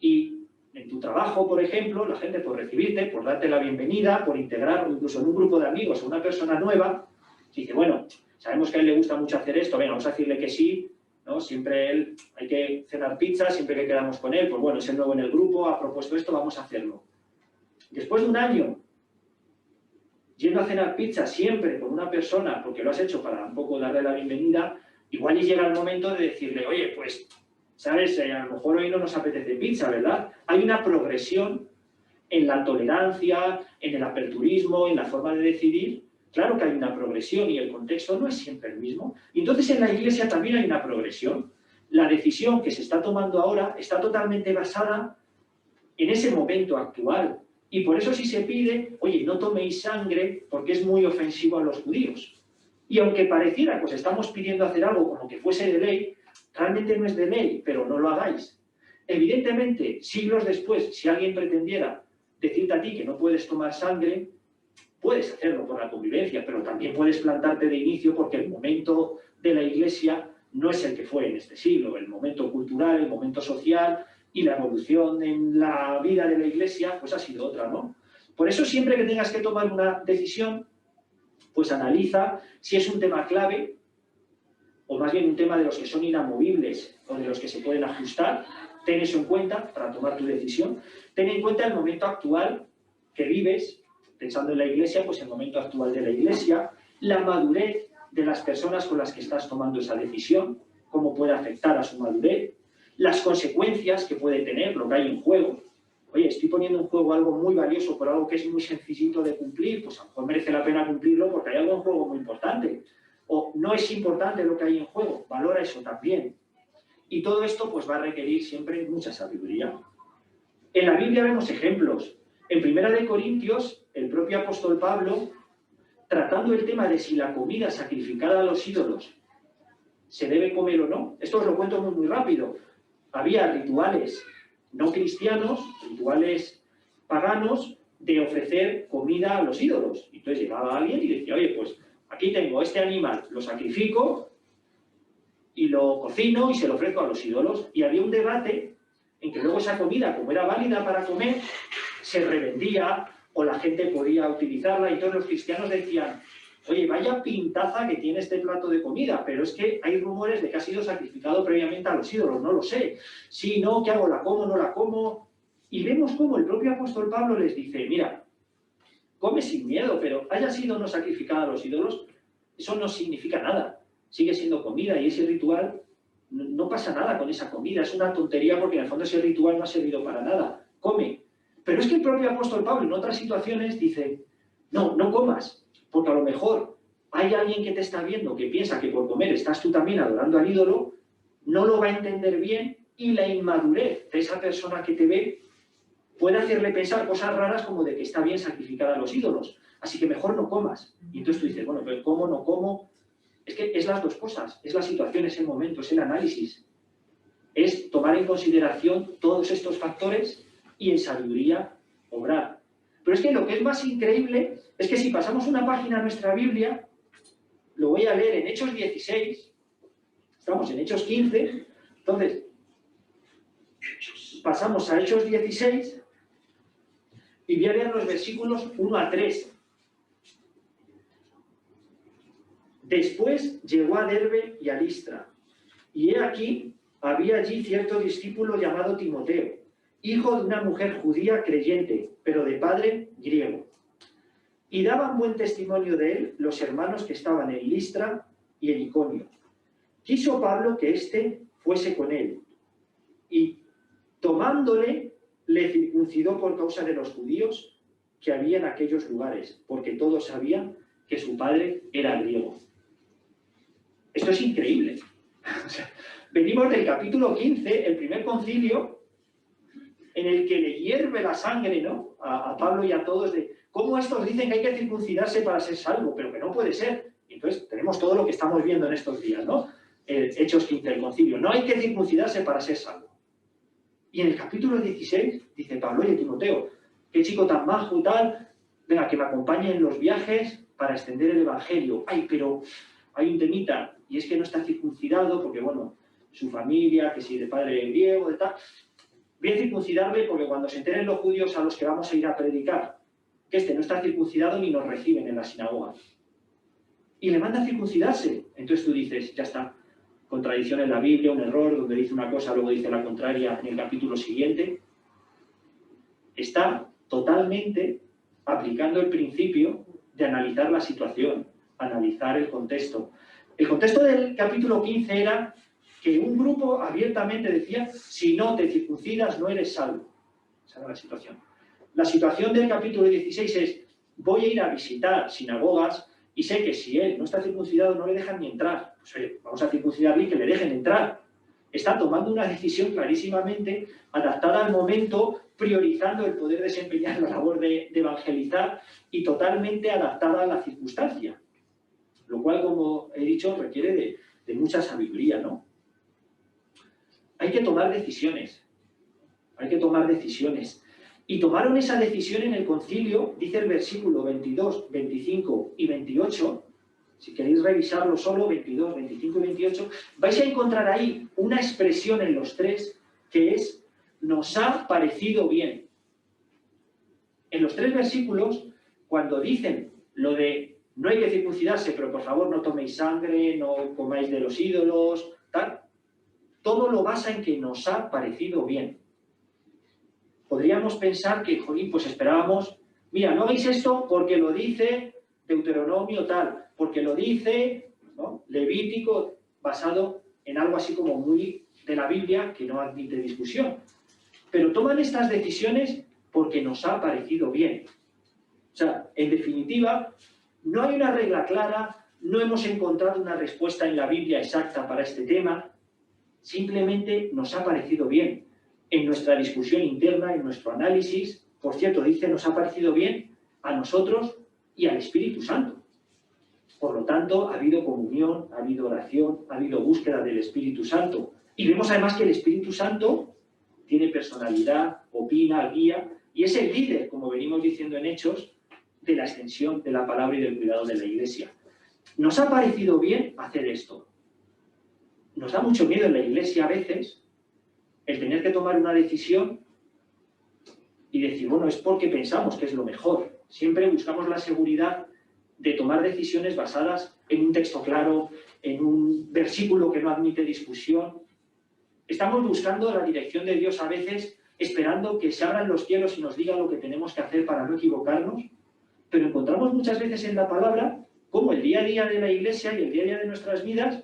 y en tu trabajo, por ejemplo, la gente por recibirte, por darte la bienvenida, por integrar, o incluso en un grupo de amigos a una persona nueva, dice, bueno, sabemos que a él le gusta mucho hacer esto, venga, vamos a decirle que sí, ¿no? Siempre él, hay que cenar pizza, siempre que quedamos con él, pues bueno, es el nuevo en el grupo, ha propuesto esto, vamos a hacerlo. Después de un año, yendo a cenar pizza siempre con una persona, porque lo has hecho para un poco darle la bienvenida, igual y llega el momento de decirle, oye, pues, ¿sabes? A lo mejor hoy no nos apetece pizza, ¿verdad? Hay una progresión en la tolerancia, en el aperturismo, en la forma de decidir. Claro que hay una progresión y el contexto no es siempre el mismo. Y entonces en la Iglesia también hay una progresión. La decisión que se está tomando ahora está totalmente basada en ese momento actual. Y por eso sí se pide, oye, no toméis sangre porque es muy ofensivo a los judíos. Y aunque pareciera, pues estamos pidiendo hacer algo como que fuese de ley, realmente no es de ley, pero no lo hagáis. Evidentemente, siglos después, si alguien pretendiera decirte a ti que no puedes tomar sangre, puedes hacerlo por la convivencia, pero también puedes plantarte de inicio porque el momento de la Iglesia no es el que fue en este siglo. El momento cultural, el momento social y la evolución en la vida de la Iglesia, pues ha sido otra, ¿no? Por eso siempre que tengas que tomar una decisión, pues analiza si es un tema clave, o más bien un tema de los que son inamovibles o de los que se pueden ajustar. Ten eso en cuenta para tomar tu decisión. Ten en cuenta el momento actual que vives, pensando en la Iglesia, pues el momento actual de la Iglesia, la madurez de las personas con las que estás tomando esa decisión, cómo puede afectar a su madurez, las consecuencias que puede tener, lo que hay en juego. Oye, estoy poniendo en juego algo muy valioso, pero algo que es muy sencillito de cumplir, pues a lo mejor merece la pena cumplirlo porque hay algo en juego muy importante. O no es importante lo que hay en juego, valora eso también. Y todo esto pues va a requerir siempre mucha sabiduría. En la Biblia vemos ejemplos. En 1 Corintios, el propio apóstol Pablo, tratando el tema de si la comida sacrificada a los ídolos se debe comer o no, esto os lo cuento muy rápido. Había rituales no cristianos, rituales paganos, de ofrecer comida a los ídolos. Entonces llegaba alguien y decía, oye, pues aquí tengo este animal, lo sacrifico y lo cocino y se lo ofrezco a los ídolos. Y había un debate en que luego esa comida, como era válida para comer, se revendía o la gente podía utilizarla. Y todos los cristianos decían, oye, vaya pintaza que tiene este plato de comida, pero es que hay rumores de que ha sido sacrificado previamente a los ídolos, no lo sé. Sí, no, ¿qué hago? ¿La como? ¿No la como? Y vemos cómo el propio apóstol Pablo les dice, mira, come sin miedo, pero haya sido no sacrificada a los ídolos, eso no significa nada. Sigue siendo comida y ese ritual, no pasa nada con esa comida, es una tontería porque en el fondo ese ritual no ha servido para nada. Come. Pero es que el propio apóstol Pablo en otras situaciones dice, no, no comas, porque a lo mejor hay alguien que te está viendo que piensa que por comer estás tú también adorando al ídolo, no lo va a entender bien y la inmadurez de esa persona que te ve puede hacerle pensar cosas raras como de que está bien sacrificar a los ídolos, así que mejor no comas. Y entonces tú dices, bueno, pero ¿cómo no como? Es que es las dos cosas, es la situación, es el momento, es el análisis. Es tomar en consideración todos estos factores y en sabiduría obrar. Pero es que lo que es más increíble es que si pasamos una página a nuestra Biblia, lo voy a leer en Hechos 16, estamos en Hechos 15, entonces pasamos a Hechos 16 y voy a leer los versículos 1 a 3. Después llegó a Derbe y a Listra, y he aquí, había allí cierto discípulo llamado Timoteo, hijo de una mujer judía creyente, pero de padre griego. Y daban buen testimonio de él los hermanos que estaban en Listra y en Iconio. Quiso Pablo que éste fuese con él, y tomándole, le circuncidó por causa de los judíos que había en aquellos lugares, porque todos sabían que su padre era griego. Esto es increíble. O sea, venimos del capítulo 15, el primer concilio, en el que le hierve la sangre, ¿no?, a Pablo y a todos, de cómo estos dicen que hay que circuncidarse para ser salvo, pero que no puede ser. Y entonces tenemos todo lo que estamos viendo en estos días, ¿no? Hechos 15, el concilio. No hay que circuncidarse para ser salvo. Y en el capítulo 16 dice Pablo, oye, Timoteo, qué chico tan majo y tal, venga, que me acompañe en los viajes para extender el evangelio. Ay, pero hay un temita, y es que no está circuncidado porque, bueno, su familia, que si de padre griego, de tal. Voy a circuncidarle porque cuando se enteren los judíos a los que vamos a ir a predicar, que este no está circuncidado ni nos reciben en la sinagoga. Y le manda a circuncidarse. Entonces tú dices, ya está, contradicción en la Biblia, un error, donde dice una cosa, luego dice la contraria en el capítulo siguiente. Está totalmente aplicando el principio de analizar la situación, analizar el contexto. El contexto del capítulo 15 era que un grupo abiertamente decía, si no te circuncidas no eres salvo. Esa era la situación. La situación del capítulo 16 es, voy a ir a visitar sinagogas y sé que si él no está circuncidado no le dejan ni entrar. Pues oye, vamos a circuncidarle y que le dejen entrar. Está tomando una decisión clarísimamente adaptada al momento, priorizando el poder desempeñar la labor de evangelizar y totalmente adaptada a la circunstancia. Lo cual, como he dicho, requiere de mucha sabiduría, ¿no? Hay que tomar decisiones. Hay que tomar decisiones. Y tomaron esa decisión en el concilio, dice el versículo 22, 25 y 28, si queréis revisarlo solo, 22, 25 y 28, vais a encontrar ahí una expresión en los tres que es, nos ha parecido bien. En los tres versículos, cuando dicen lo de no hay que circuncidarse, pero por favor no toméis sangre, no comáis de los ídolos, tal, todo lo basa en que nos ha parecido bien. Podríamos pensar que, jolín, pues esperábamos, mira, no hagáis esto porque lo dice Deuteronomio tal, porque lo dice, ¿no?, Levítico, basado en algo así como muy de la Biblia que no admite discusión. Pero toman estas decisiones porque nos ha parecido bien. O sea, en definitiva, no hay una regla clara, no hemos encontrado una respuesta en la Biblia exacta para este tema, simplemente nos ha parecido bien. En nuestra discusión interna, en nuestro análisis, por cierto, dice, nos ha parecido bien a nosotros y al Espíritu Santo. Por lo tanto, ha habido comunión, ha habido oración, ha habido búsqueda del Espíritu Santo. Y vemos además que el Espíritu Santo tiene personalidad, opina, guía, y es el líder, como venimos diciendo en Hechos, de la extensión de la palabra y del cuidado de la Iglesia. Nos ha parecido bien hacer esto. Nos da mucho miedo en la Iglesia a veces el tener que tomar una decisión y decir, bueno, es porque pensamos que es lo mejor. Siempre buscamos la seguridad de tomar decisiones basadas en un texto claro, en un versículo que no admite discusión. Estamos buscando la dirección de Dios a veces, esperando que se abran los cielos y nos diga lo que tenemos que hacer para no equivocarnos, pero encontramos muchas veces en la palabra cómo el día a día de la Iglesia y el día a día de nuestras vidas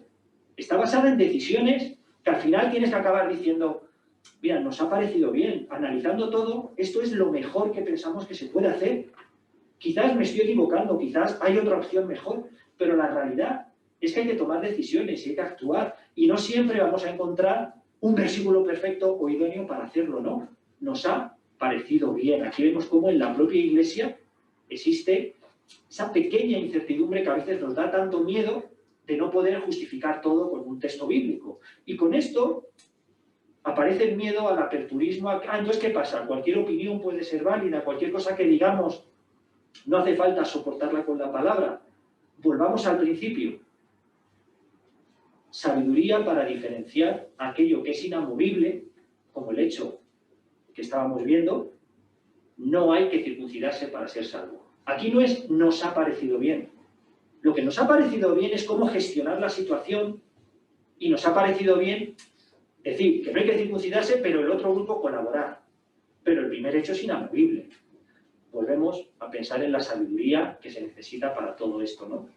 está basada en decisiones que al final tienes que acabar diciendo, mira, nos ha parecido bien, analizando todo, esto es lo mejor que pensamos que se puede hacer. Quizás me estoy equivocando, quizás hay otra opción mejor, pero la realidad es que hay que tomar decisiones y hay que actuar, y no siempre vamos a encontrar un versículo perfecto o idóneo para hacerlo, ¿no? Nos ha parecido bien. Aquí vemos cómo en la propia Iglesia existe esa pequeña incertidumbre que a veces nos da tanto miedo de no poder justificar todo con un texto bíblico. Y con esto aparece el miedo al aperturismo. Entonces, ¿qué pasa? Cualquier opinión puede ser válida, cualquier cosa que digamos no hace falta soportarla con la palabra. Volvamos al principio. Sabiduría para diferenciar aquello que es inamovible, como el hecho que estábamos viendo. No hay que circuncidarse para ser salvo. Aquí no es nos ha parecido bien. Lo que nos ha parecido bien es cómo gestionar la situación, y nos ha parecido bien decir que no hay que circuncidarse, pero el otro grupo colaborar. Pero el primer hecho es inamovible. Volvemos a pensar en la sabiduría que se necesita para todo esto, ¿no?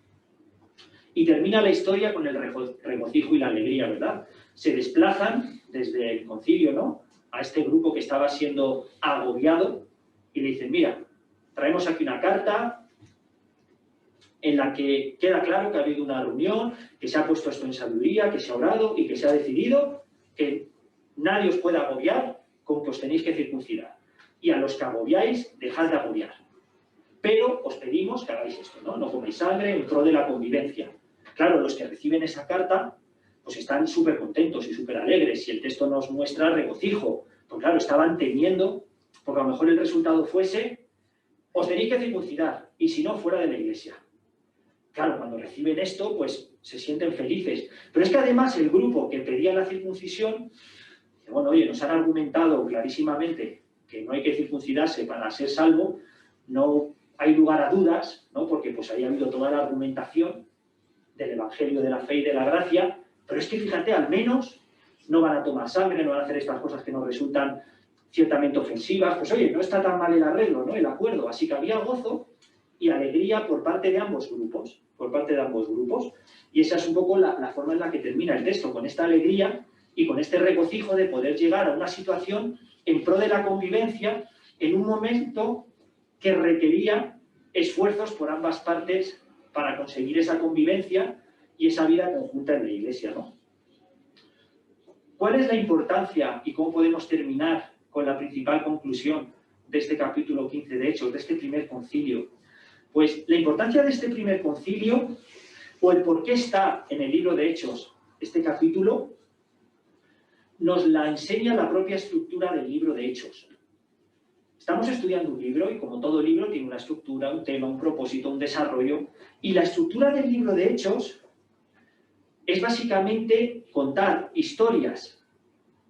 Y termina la historia con el regocijo y la alegría, ¿verdad? Se desplazan desde el concilio, ¿no?, a este grupo que estaba siendo agobiado y le dicen, mira, traemos aquí una carta en la que queda claro que ha habido una reunión, que se ha puesto esto en sabiduría, que se ha orado y que se ha decidido que nadie os puede agobiar con que os tenéis que circuncidar. Y a los que agobiáis, dejad de agobiar. Pero os pedimos que hagáis esto, ¿no? No coméis sangre en pro de la convivencia. Claro, los que reciben esa carta, pues están súper contentos y súper alegres, y el texto nos muestra regocijo. Pues claro, estaban temiendo, porque a lo mejor el resultado fuese, os tenéis que circuncidar, y si no, fuera de la iglesia. Claro, cuando reciben esto, pues se sienten felices. Pero es que además el grupo que pedía la circuncisión, bueno, oye, nos han argumentado clarísimamente que no hay que circuncidarse para ser salvo, no hay lugar a dudas, ¿no?, porque pues ahí ha habido toda la argumentación del Evangelio de la fe y de la gracia, pero es que fíjate, al menos no van a tomar sangre, no van a hacer estas cosas que nos resultan ciertamente ofensivas. Pues oye, no está tan mal el arreglo, ¿no?, el acuerdo. Así que había gozo y alegría por parte de ambos grupos, y esa es un poco la forma en la que termina el texto, con esta alegría y con este regocijo de poder llegar a una situación en pro de la convivencia en un momento que requería esfuerzos por ambas partes para conseguir esa convivencia y esa vida conjunta en la Iglesia, ¿no? ¿Cuál es la importancia y cómo podemos terminar con la principal conclusión de este capítulo 15 de Hechos, de este primer concilio? Pues la importancia de este primer concilio, o el por qué está en el libro de Hechos este capítulo, nos la enseña la propia estructura del libro de Hechos. Estamos estudiando un libro y, como todo libro, tiene una estructura, un tema, un propósito, un desarrollo. Y la estructura del libro de Hechos es básicamente contar historias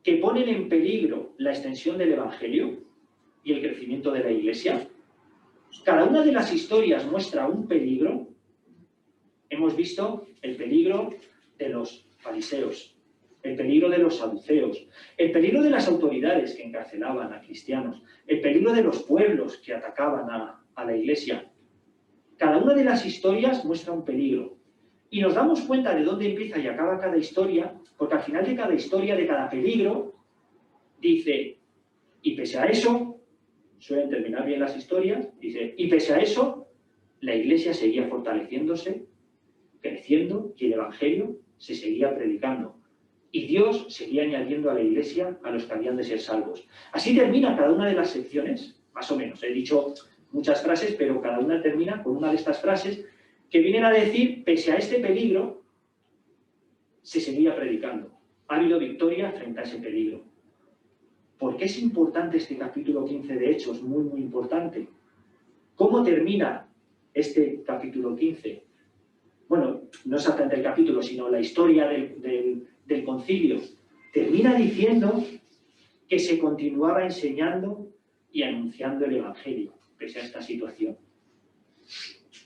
que ponen en peligro la extensión del Evangelio y el crecimiento de la Iglesia. Cada una de las historias muestra un peligro. Hemos visto el peligro de los fariseos, el peligro de los saduceos, el peligro de las autoridades que encarcelaban a cristianos, el peligro de los pueblos que atacaban a la Iglesia. Cada una de las historias muestra un peligro. Y nos damos cuenta de dónde empieza y acaba cada historia, porque al final de cada historia, de cada peligro, dice, y pese a eso, suelen terminar bien las historias, dice, y pese a eso, la Iglesia seguía fortaleciéndose, creciendo, y el Evangelio se seguía predicando. Y Dios seguía añadiendo a la Iglesia a los que habían de ser salvos. Así termina cada una de las secciones, más o menos. He dicho muchas frases, pero cada una termina con una de estas frases que vienen a decir, pese a este peligro, se seguía predicando. Ha habido victoria frente a ese peligro. ¿Por qué es importante este capítulo 15 de Hechos? Muy, muy importante. ¿Cómo termina este capítulo 15? Bueno, no exactamente el capítulo, sino la historia del concilio. Termina diciendo que se continuaba enseñando y anunciando el Evangelio, pese a esta situación.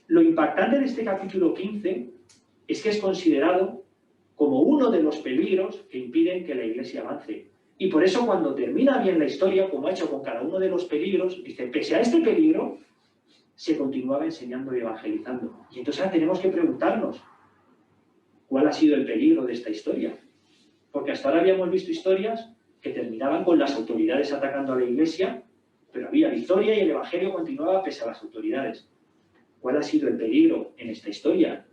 Lo impactante de este capítulo 15 es que es considerado como uno de los peligros que impiden que la Iglesia avance. Y por eso cuando termina bien la historia, como ha hecho con cada uno de los peligros, dice, pese a este peligro, se continuaba enseñando y evangelizando. Y entonces ahora tenemos que preguntarnos, ¿cuál ha sido el peligro de esta historia? Porque hasta ahora habíamos visto historias que terminaban con las autoridades atacando a la Iglesia, pero había victoria y el Evangelio continuaba pese a las autoridades. ¿Cuál ha sido el peligro en esta historia?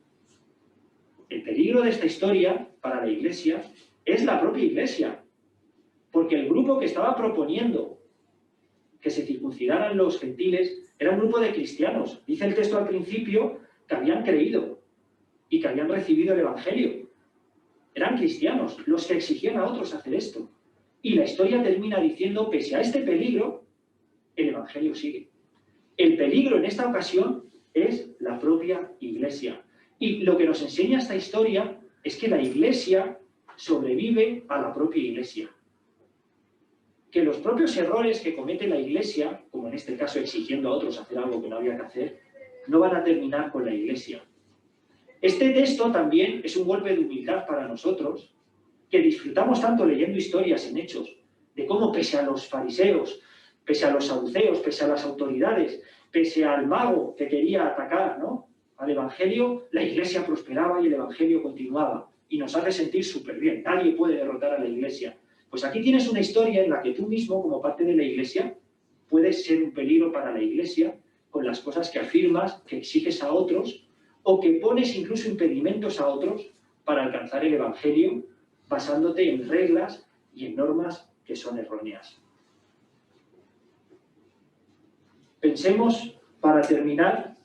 El peligro de esta historia para la Iglesia es la propia Iglesia, porque el grupo que estaba proponiendo que se circuncidaran los gentiles era un grupo de cristianos. Dice el texto al principio que habían creído y que habían recibido el Evangelio. Eran cristianos los que exigían a otros hacer esto. Y la historia termina diciendo, pese a este peligro, el Evangelio sigue. El peligro en esta ocasión es la propia Iglesia. Y lo que nos enseña esta historia es que la Iglesia sobrevive a la propia Iglesia. Que los propios errores que comete la Iglesia, como en este caso exigiendo a otros hacer algo que no había que hacer, no van a terminar con la Iglesia. Este texto también es un golpe de humildad para nosotros, que disfrutamos tanto leyendo historias en Hechos, de cómo pese a los fariseos, pese a los saduceos, pese a las autoridades, pese al mago que quería atacar, ¿no?, al Evangelio, la Iglesia prosperaba y el Evangelio continuaba. Y nos hace sentir súper bien. Nadie puede derrotar a la Iglesia. Pues aquí tienes una historia en la que tú mismo, como parte de la Iglesia, puedes ser un peligro para la Iglesia con las cosas que afirmas, que exiges a otros, o que pones incluso impedimentos a otros para alcanzar el Evangelio, basándote en reglas y en normas que son erróneas. Pensemos, para terminar,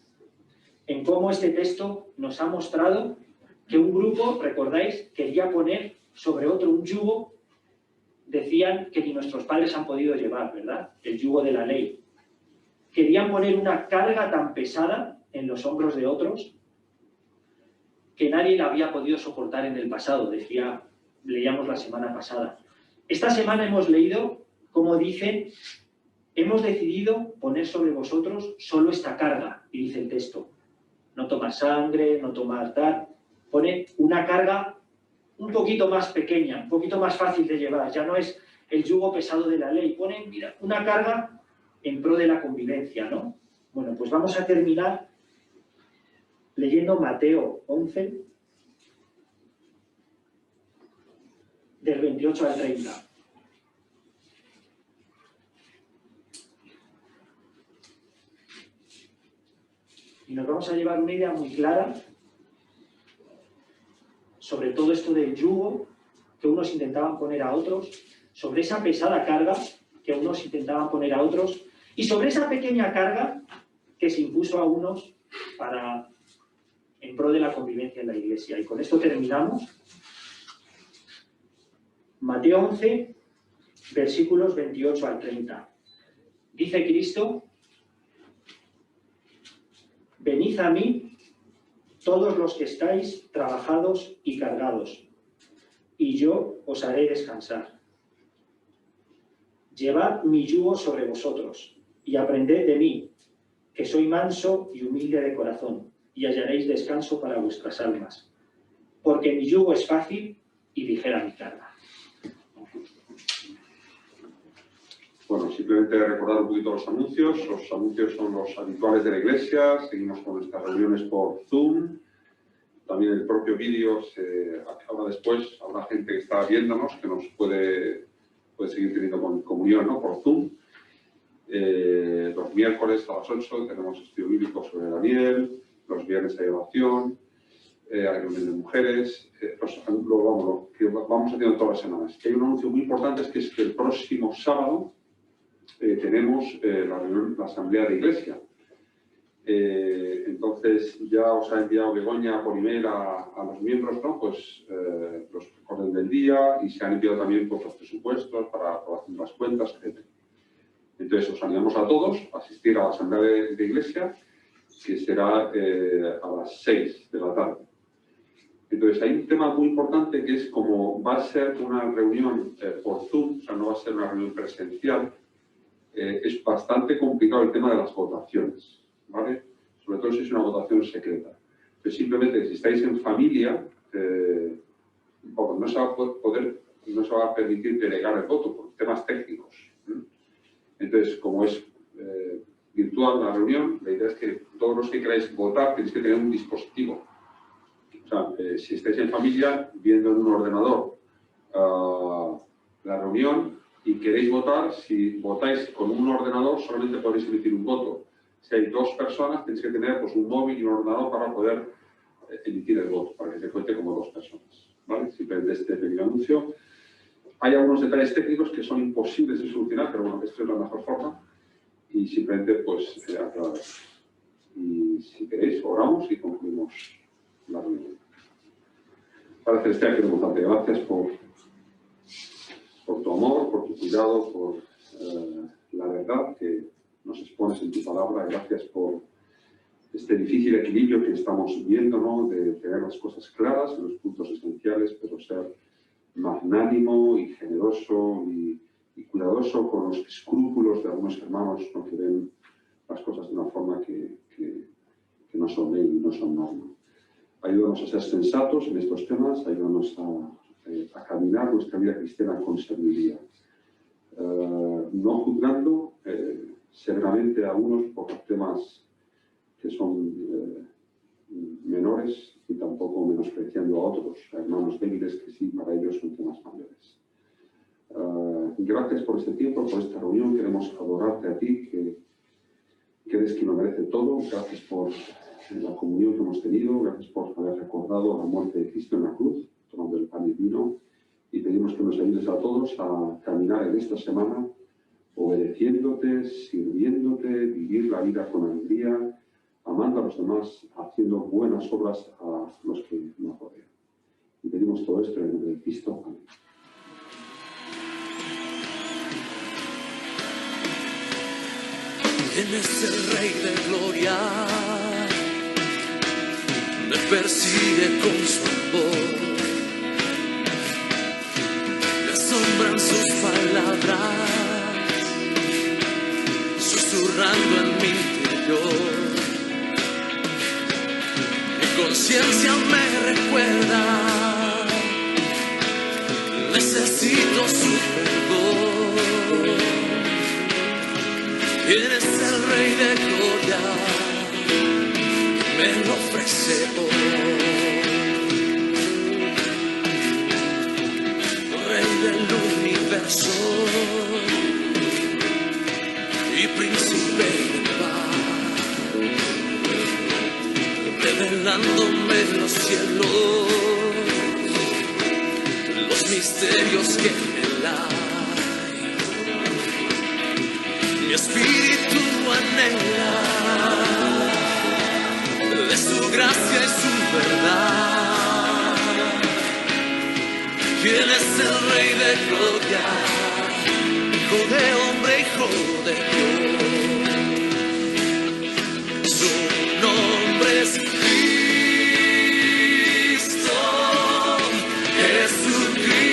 en cómo este texto nos ha mostrado que un grupo, recordáis, quería poner sobre otro un yugo, decían que ni nuestros padres han podido llevar, ¿verdad? El yugo de la ley. Querían poner una carga tan pesada en los hombros de otros que nadie la había podido soportar en el pasado, leíamos la semana pasada. Esta semana hemos leído cómo dicen, hemos decidido poner sobre vosotros solo esta carga, y dice el texto, no tomar sangre, no tomar tal, pone una carga un poquito más pequeña, un poquito más fácil de llevar, ya no es el yugo pesado de la ley, pone, mira, una carga en pro de la convivencia, ¿no? Bueno, pues vamos a terminar leyendo Mateo 11, del 28 al 30. Y nos vamos a llevar una idea muy clara sobre todo esto del yugo que unos intentaban poner a otros, sobre esa pesada carga que unos intentaban poner a otros, y sobre esa pequeña carga que se impuso a unos en pro de la convivencia en la Iglesia. Y con esto terminamos. Mateo 11, versículos 28 al 30. Dice Cristo, venid a mí todos los que estáis trabajados y cargados, y yo os haré descansar. Llevad mi yugo sobre vosotros, y aprended de mí, que soy manso y humilde de corazón, y hallaréis descanso para vuestras almas, porque mi yugo es fácil y ligera mi carga. Bueno, simplemente recordar un poquito los anuncios. Los anuncios son los habituales de la Iglesia. Seguimos con nuestras reuniones por Zoom. También el propio vídeo, ahora después, habrá gente que está viéndonos, que nos puede seguir teniendo comunión, ¿no?, por Zoom. Los miércoles a las 8 tenemos estudio bíblico sobre Daniel. Los viernes hay oración. Hay reunión de mujeres. Vamos haciendo todas las semanas. Hay un anuncio muy importante, es que el próximo sábado tenemos la asamblea de iglesia. Entonces ya os ha enviado Begoña por email a los miembros, ¿no?, pues los orden del día, y se han enviado también pues, los presupuestos para aprobación de las cuentas, etc. Entonces os animamos a todos a asistir a la asamblea de iglesia, que será a las 6 de la tarde. Entonces hay un tema muy importante que es, como va a ser una reunión por Zoom, o sea, no va a ser una reunión presencial, es bastante complicado el tema de las votaciones, ¿vale? sobre todo si es una votación secreta. Entonces, simplemente, si estáis en familia, no se va a permitir delegar el voto por temas técnicos. Entonces, como es virtual la reunión, la idea es que todos los que queráis votar tenéis que tener un dispositivo. O sea, si estáis en familia viendo en un ordenador la reunión y queréis votar, si votáis con un ordenador solamente podéis emitir un voto. Si hay dos personas, tenéis que tener pues, un móvil y un ordenador para poder emitir el voto, para que se cuente como dos personas. ¿Vale? Simplemente este pequeño anuncio. Hay algunos detalles técnicos que son imposibles de solucionar, pero bueno, esta es la mejor forma. Y simplemente, pues, aclarar. Y si queréis, oramos y concluimos la reunión. Padre Celestial, queremos darte gracias por tu amor, por tu cuidado, por la verdad que nos expones en tu palabra. Gracias por este difícil equilibrio que estamos viendo, ¿no? De tener las cosas claras en los puntos esenciales, pero ser magnánimo y generoso y cuidadoso con los escrúpulos de algunos hermanos, ¿no? Que ven las cosas de una forma que no son ley y no son norma. Ayúdanos a ser sensatos en estos temas, ayúdanos a caminar nuestra vida cristiana con sabiduría, no juzgando severamente a unos por temas que son menores y tampoco menospreciando a otros, a hermanos débiles que sí, para ellos son temas mayores. Gracias por este tiempo, por esta reunión. Queremos adorarte a ti, que eres quien lo merece todo. Gracias por la comunión que hemos tenido. Gracias por haber recordado la muerte de Cristo en la cruz, tomando el pan y vino. Y pedimos que nos ayudes a todos a caminar en esta semana, obedeciéndote, sirviéndote, vivir la vida con alegría, amando a los demás, haciendo buenas obras a los que nos rodean. Y pedimos todo esto en el nombre de Cristo. Amén. ¿Quién es el Rey de Gloria? Me persigue con su amor. Me asombran sus palabras, susurrando en mi interior. Mi conciencia me recuerda, necesito su perdón. ¿Quién es el Rey de Gloria? Me lo ofrece hoy. Rey del universo y príncipe de paz, revelándome los cielos, los misterios que me hay. Mi espíritu anhela de su gracia y su verdad. ¿Quién es el Rey de Gloria? Hijo de hombre, hijo de Dios. Su nombre es Cristo, Jesucristo,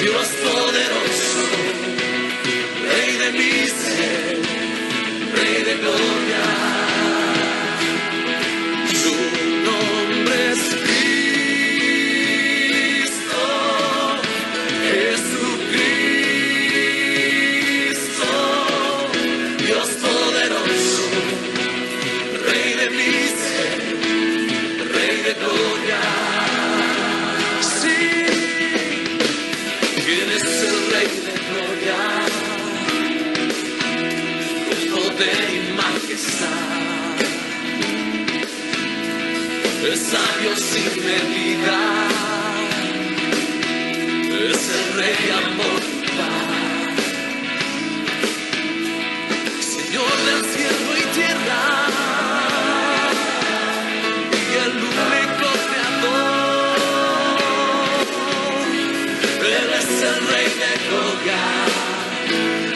Dios poderoso, Rey de mi ser, Rey de gloria. Su nombre es Cristo, Jesucristo, Dios poderoso, Rey de mi ser, Rey de gloria. Sí, ¿quién es el Rey de gloria? Poder y majestad, es sabio sin medida, es el Rey de amor y paz, Señor del cielo y tierra, y el único creador. Él es el Rey de gloria,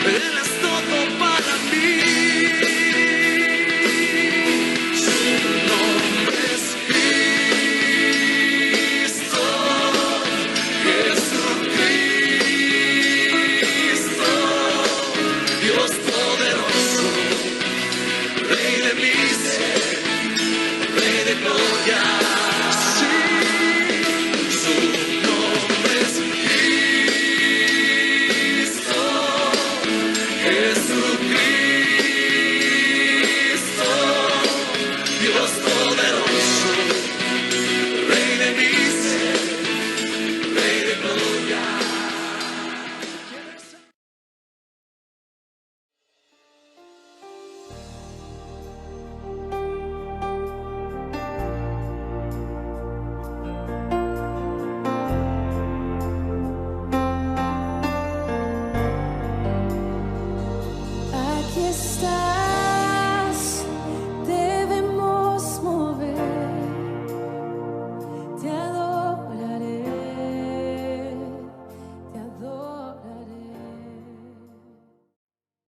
Él es todo para mí. Su nombre es Cristo, Jesucristo, Dios poderoso, está.